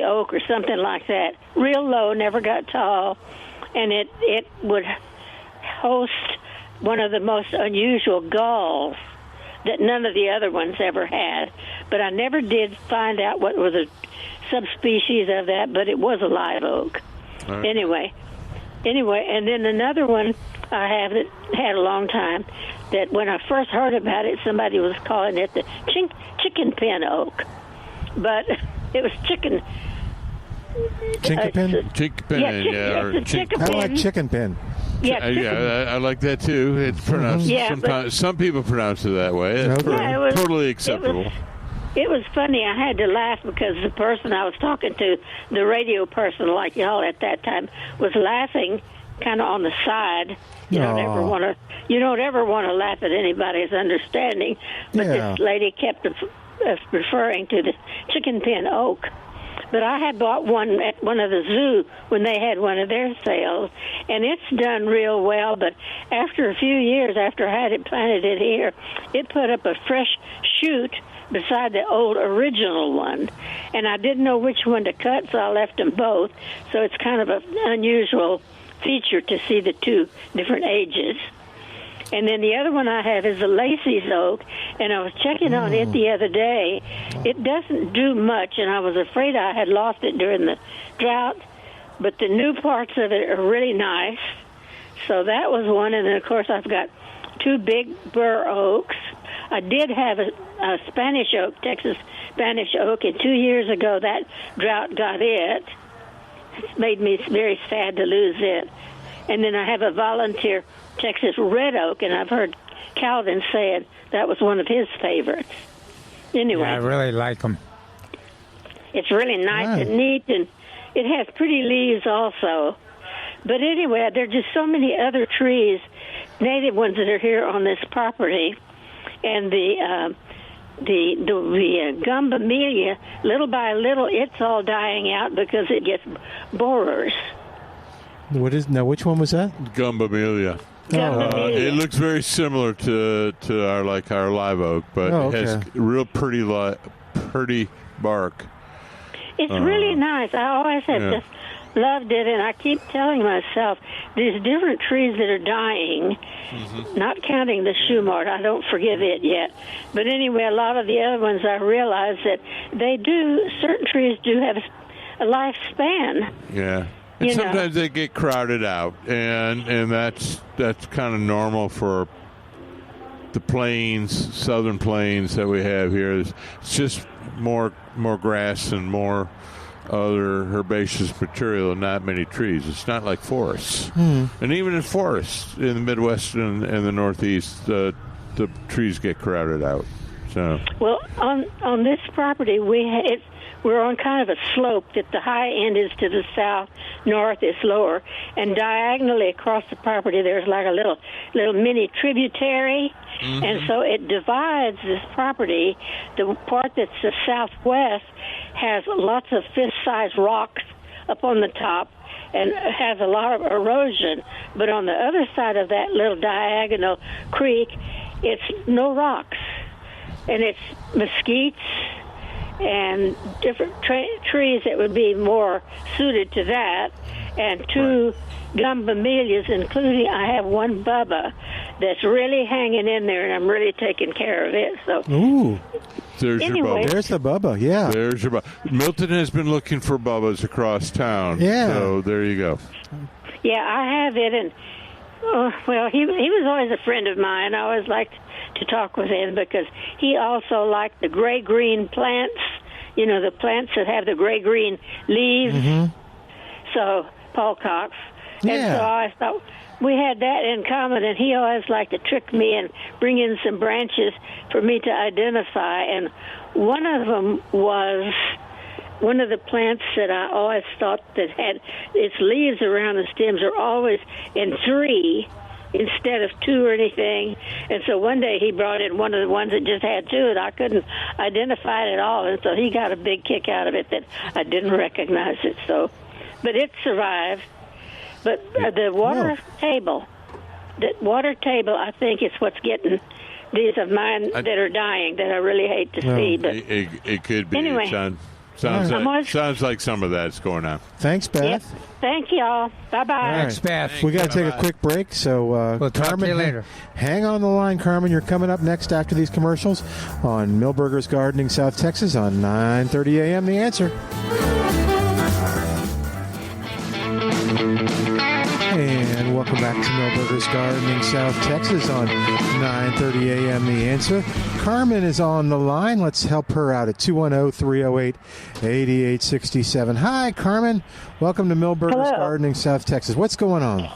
oak or something like that. Real low, never got tall, and it would host one of the most unusual galls that none of the other ones ever had. But I never did find out what was a subspecies of that, but it was a live oak. Right. Anyway, and then another one I have that had a long time, that when I first heard about it, somebody was calling it the chicken pen oak. But it was chicken. Chicken pen? Chicken pen, I like chicken pen. Yeah, I like that too. It's pronounced. Sometimes some people pronounce it that way. It's totally acceptable. It was funny. I had to laugh because the person I was talking to, the radio person like y'all at that time, was laughing kind of on the side. You don't ever want to laugh at anybody's understanding. But this lady kept referring to the chicken pen oak. But I had bought one at one of the zoo when they had one of their sales, and it's done real well. But after a few years, after I had it planted it here, it put up a fresh shoot beside the old original one, and I didn't know which one to cut, so I left them both. So it's kind of an unusual feature to see the 2 different ages. And then the other one I have is the Lacey's oak, and I was checking on it the other day. It doesn't do much, and I was afraid I had lost it during the drought, but the new parts of it are really nice. So that was one, and then, of course, I've got 2 big bur oaks. I did have a Spanish oak, Texas Spanish oak, and 2 years ago that drought got it. It made me very sad to lose it. And then I have a volunteer Texas red oak, and I've heard Calvin saying that was one of his favorites. Anyway. Yeah, I really like them. It's really nice and neat, and it has pretty leaves also. But anyway, there are just so many other trees, native ones that are here on this property. And the gumbamelia, little by little, it's all dying out because it gets borers. Which one was that? Gumbamelia. Gumbamelia. It looks very similar to our live oak, but it has real pretty bark. It's really nice. I always have just loved it, and I keep telling myself these different trees that are dying, not counting the shoemart. I don't forgive it yet. But anyway, a lot of the other ones, I realize that certain trees do have a lifespan. Yeah. And sometimes they get crowded out, and that's kind of normal for the plains, southern plains that we have here. It's just more grass and more other herbaceous material and not many trees. It's not like forests. And even in forests in the Midwest and the Northeast, the trees get crowded out. So, well, on this property, we're on kind of a slope that the high end is to the south, north is lower, and diagonally across the property there's like a little mini tributary, and so it divides this property. The part that's the southwest has lots of fist-sized rocks up on the top and has a lot of erosion, but on the other side of that little diagonal creek, it's no rocks, and it's mesquites and different trees that would be more suited to that, and two gumbamelias, including I have one bubba that's really hanging in there, and I'm really taking care of it. So, there's your bubba. There's the bubba. Yeah, there's your bubba. Milton has been looking for bubbas across town. Yeah, so there you go. Yeah, I have it, and well, he was always a friend of mine. I always liked to talk with him because he also liked the gray-green plants, the plants that have the gray-green leaves. So, Paul Cox. And so I thought we had that in common, and he always liked to trick me and bring in some branches for me to identify. And one of them was one of the plants that I always thought that had its leaves around the stems are always in 3 instead of 2 or anything. And so one day he brought in one of the ones that just had 2, and I couldn't identify it at all. And so he got a big kick out of it that I didn't recognize it. So, but it survived. But the water table, I think is what's getting these of mine that are dying that I really hate to see. But it could be. Anyway. Sounds like some of that's going on. Thanks, Beth. Yep. Thank y'all. Bye-bye. Thanks, Beth. We got to take a quick break, so we'll talk Carmen, to you later. Hang on the line, Carmen. You're coming up next after these commercials on Milberger's Gardening, South Texas on 9:30 a.m. The Answer. And welcome back to Milberger's Gardening, South Texas on 9:30 a.m. The Answer. Carmen is on the line. Let's help her out at 210-308-8867. Hi, Carmen. Welcome to Milberger's Gardening, South Texas. What's going on?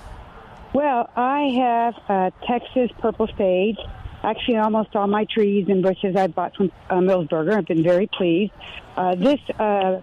Well, I have a Texas purple sage. Actually, almost all my trees and bushes I bought from Milberger. I've been very pleased. This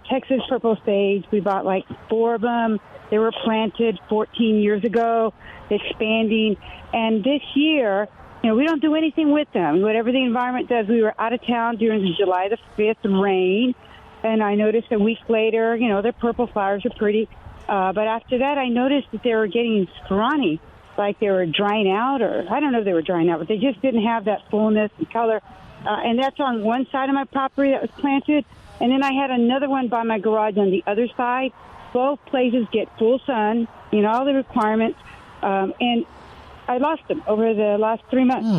Texas purple sage, we bought like 4 of them. They were planted 14 years ago, expanding. And this year, we don't do anything with them. Whatever the environment does, we were out of town during the July the 5th rain. And I noticed a week later, their purple flowers are pretty. But after that, I noticed that they were getting scrawny, like they were drying out, or I don't know if they were drying out, but they just didn't have that fullness and color. And that's on one side of my property that was planted. And then I had another one by my garage on the other side. Both places get full sun, all the requirements, and I lost them over the last 3 months.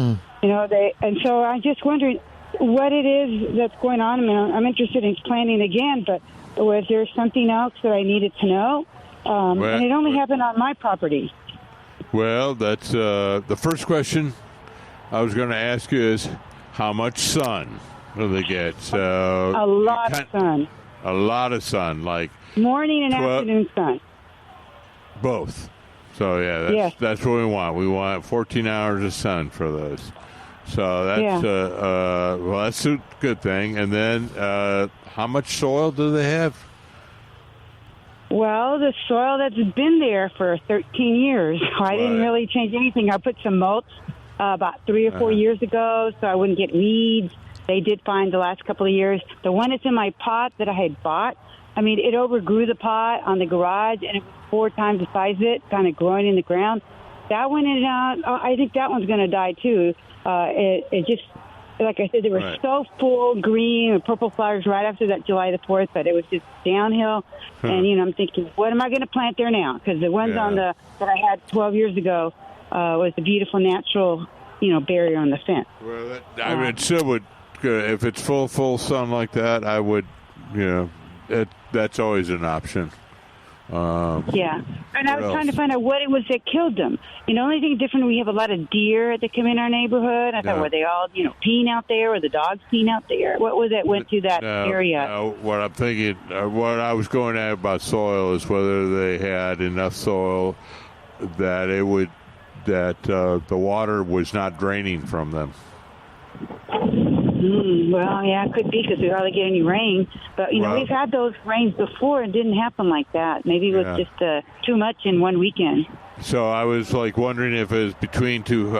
And so I'm just wondering what it is that's going on. I mean, I'm interested in planting again, but was there something else that I needed to know? And it only happened on my property. Well, that's the first question I was going to ask you is how much sun do they get? So a lot of sun. A lot of sun, like morning and afternoon sun. Both. So that's what we want. We want 14 hours of sun for those. So that's that's a good thing. And then how much soil do they have? Well, the soil that's been there for 13 years. I didn't really change anything. I put some mulch about 3 or 4 years ago so I wouldn't get weeds. They did fine the last couple of years. The one that's in my pot that I had bought, I mean, it overgrew the pot on the garage, and it was 4 times the size of it, kind of growing in the ground. That one is out. I think that one's going to die too. It just, like I said, they were so full green and purple flowers right after that July the 4th, but it was just downhill. And, I'm thinking, what am I going to plant there now? Because the ones that I had 12 years ago was a beautiful natural, barrier on the fence. Well, I would still would, if it's full sun like that, I would, that's always an option. And I was trying to find out what it was that killed them. The only thing different, we have a lot of deer that come in our neighborhood. I thought, were they all, peeing out there, or the dogs peeing out there? What was it went through that area? What I'm thinking, what I was going at about soil is whether they had enough soil that the water was not draining from them. Well, yeah, it could be because we hardly get any rain. But, we've had those rains before and it didn't happen like that. Maybe it was just too much in one weekend. So I was, wondering if it was between two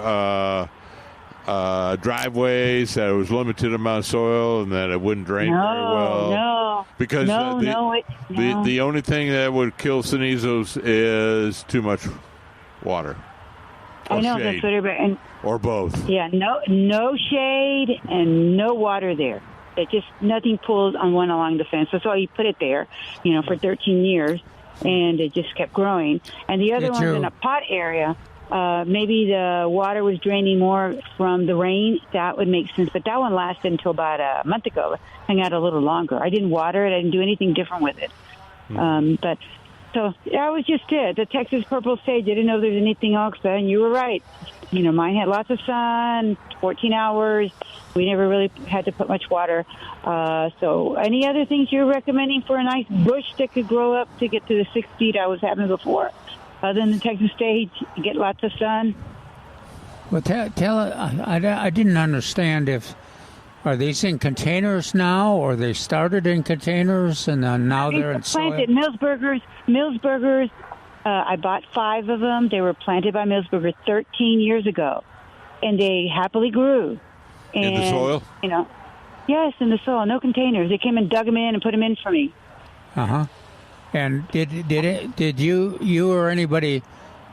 driveways, that it was limited amount of soil and that it wouldn't drain very well. No, because the only thing that would kill Sinizos is too much water. I know, that's what everybody... Or both. Yeah, no shade and no water there. It just, nothing pulls on one along the fence. That's why you put it there, for 13 years, and it just kept growing. And the other one's in a pot area. Maybe the water was draining more from the rain. That would make sense. But that one lasted until about a month ago. Hung out a little longer. I didn't water it. I didn't do anything different with it. So that was just it. The Texas Purple Sage. I didn't know there was anything else. And you were right. Mine had lots of sun, 14 hours. We never really had to put much water. So any other things you're recommending for a nice bush that could grow up to get to the 6 feet I was having before? Other than the Texas Sage, get lots of sun? Well, I didn't understand are these in containers now, or they started in containers and now they're in soil? Planted Millsburgers. I bought 5 of them. They were planted by Millsburgers 13 years ago, and they happily grew. And, in the soil? Yes, in the soil. No containers. They came and dug them in and put them in for me. And did you or anybody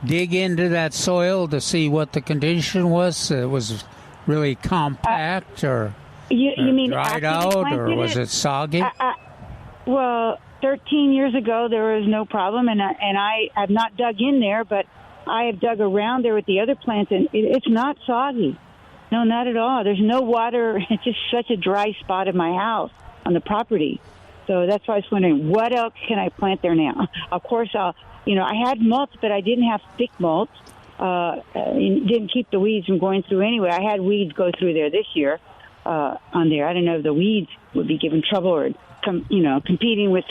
dig into that soil to see what the condition was? It was really compact, or you mean dried out, or was it soggy? Well, 13 years ago there was no problem, and I have not dug in there, but I have dug around there with the other plants, and it's not soggy. No, not at all. There's no water. It's just such a dry spot in my house on the property. So that's why I was wondering, what else can I plant there now? Of course, I had mulch, but I didn't have thick mulch. Didn't keep the weeds from going through anyway. I had weeds go through there this year on there. I don't know if the weeds would be giving trouble or, competing with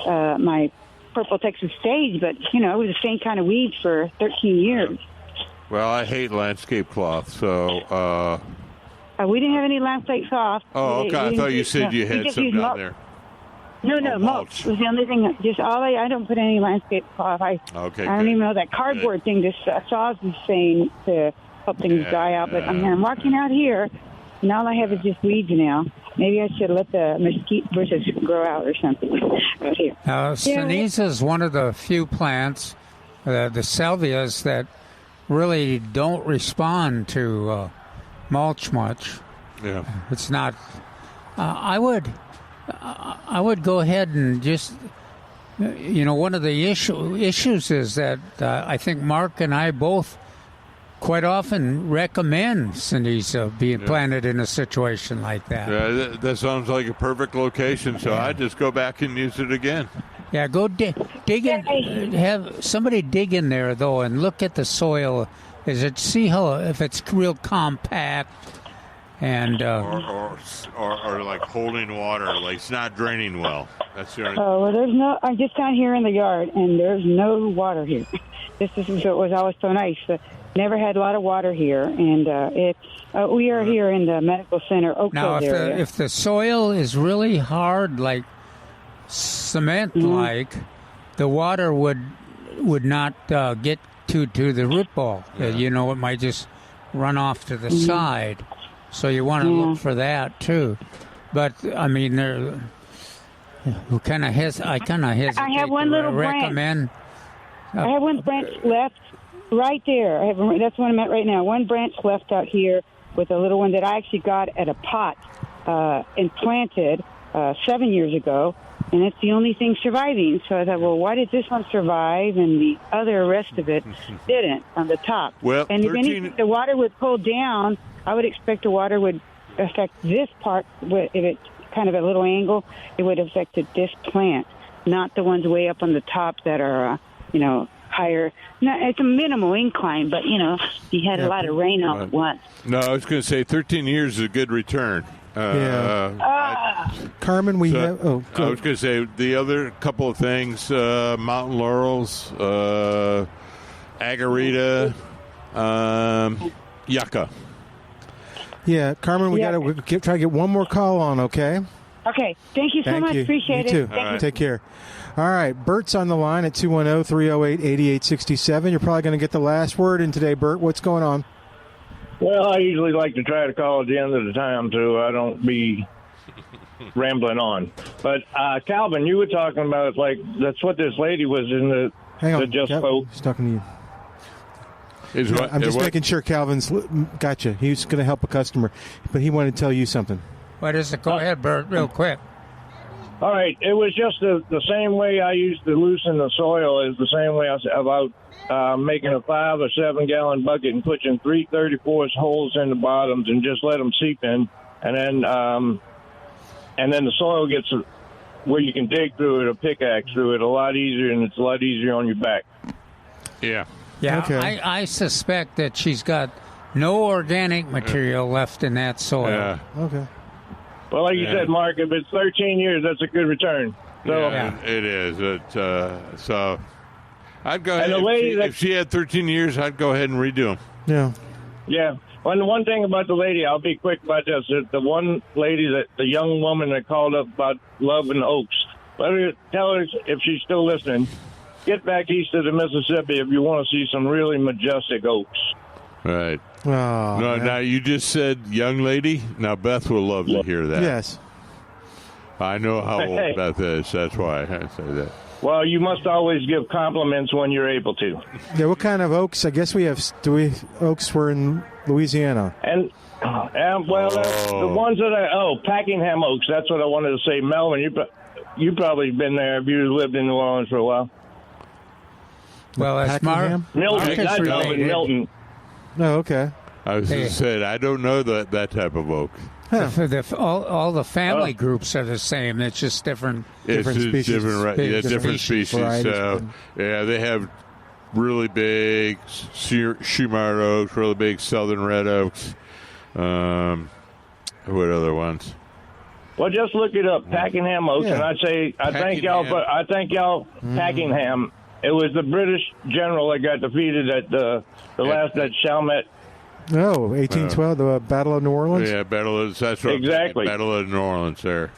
my purple Texas Sage, but, it was the same kind of weeds for 13 years. Well, I hate landscape cloth, so... we didn't have any landscape cloth. Oh, okay. I thought you said you had some down there. No, mulch was the only thing. I don't put any landscape cloth. I don't even know that cardboard thing. This Saws is saying to help things dry out. But I'm walking out here, and all I have is just weeds now. Maybe I should let the mesquite bushes grow out or something out here. Sinisa is one of the few plants, the salvias, that really don't respond to mulch much. Yeah, it's not. I would go ahead and just, one of the issues is that I think Mark and I both quite often recommend Sinisa being planted in a situation like that. Yeah, that sounds like a perfect location, so I just go back and use it again. Yeah, go dig in. Have somebody dig in there, though, and look at the soil. If it's real compact. And or like holding water, like it's not draining well. That's the only. Oh, well, I'm just down here in the yard, and there's no water here. This is what was always so nice. Never had a lot of water here, and we are here in the medical center, Oakville area. If the soil is really hard, like cement-like, the water would not get to the root ball. It might just run off to the side. So you want to look for that too, but I mean, I kind of hesitate. I have one little recommend. branch. I have one branch left Right there. That's what I'm at right now. One branch left out here with a little one that I actually got at a pot and planted 7 years ago, and it's the only thing surviving. So I thought, well, why did this one survive and the rest of it didn't on the top? Well, and if anything, the water would pull down, I would expect the water would affect this part. If it's kind of a little angle, it would affect this plant, not the ones way up on the top that are, higher. No, it's a minimal incline, but, you had a lot of rain all at once. No, I was going to say 13 years is a good return. Carmen, I was going to say the other couple of things, mountain laurels, agarita, yucca. Yeah, Carmen, we got to try to get one more call on, okay? Okay. Thank you so much. Appreciate it. You too. Thank you. Take care. All right. Bert's on the line at 210-308-8867. You're probably going to get the last word in today, Bert. What's going on? Well, I usually like to try to call at the end of the time, so I don't be rambling on. But, Calvin, you were talking about, that's what this lady was in the Hang on. that just spoke. He's talking to you. I'm just making sure Calvin's got you. He's going to help a customer, but he wanted to tell you something. What is it? Go ahead, Bert, real quick. All right. It was just the same way I used to loosen the soil is the same way about making a 5 or 7 gallon bucket and putting 3/34 holes in the bottoms and just let them seep in, and then the soil gets where you can dig through it or pickaxe through it a lot easier, and it's a lot easier on your back. Yeah. Yeah, okay. I suspect that she's got no organic material left in that soil. Yeah. Okay. Well, like you said, Mark, if it's 13 years, that's a good return. So, it is. So I'd go ahead. And the lady if she had 13 years, I'd go ahead and redo them. Yeah. Yeah. Well, one thing about the lady, I'll be quick about this. The one lady, the young woman that called up about loving oaks, tell her if she's still listening, get back east of the Mississippi if you want to see some really majestic oaks. Right. Oh, no, now you just said young lady. Now Beth will love to hear that. Yes. I know how old Beth is. That's why I say that. Well, you must always give compliments when you're able to. Yeah. What kind of oaks? I guess oaks were in Louisiana. And the ones that Packingham oaks. That's what I wanted to say. Melvin, you probably been there if you lived in New Orleans for a while. Well, that's Milton, not Melvin, Milton. Oh, okay. I was just saying, I don't know that type of oak. Huh. All the family groups are the same. It's just different species. Different species. So, they have really big Shumard oaks, really big southern red oaks. What other ones? Well, just look it up, Packingham oaks, and I thank y'all Packingham. It was the British general that got defeated at the last at Chalmette. Oh, 1812, the Battle of New Orleans? Yeah, that's right. Exactly. Battle of New Orleans there.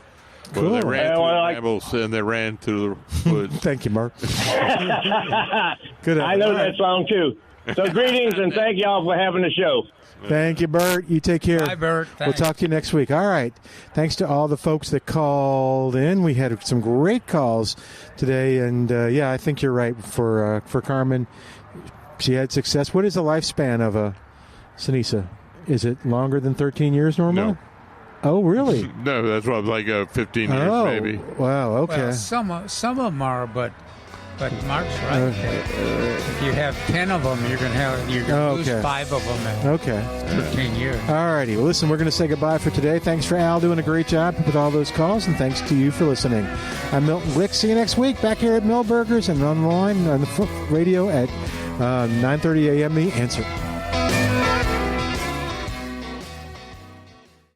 Cool. Well, they ran through the brambles and they ran through the woods. Thank you, Mark. Good. I know that song, too. So greetings, and thank y'all for having the show. Thank you, Bert. You take care. Bye, Bert. We'll talk to you next week. All right. Thanks to all the folks that called in. We had some great calls today, and I think you're right. For Carmen, she had success. What is the lifespan of a Sinisa? Is it longer than 13 years normally? No. Oh, really? No, that's what like 15 years maybe. Wow. Okay. Well, some of them are, but Mark's right. If you have 10 of them, you're going to lose 5 of them in 13 years. All righty. Well, listen, we're going to say goodbye for today. Thanks for Al doing a great job with all those calls, and thanks to you for listening. I'm Milton Glueck. See you next week back here at Millburgers and on the line on the radio at 9:30 a.m. The Answer.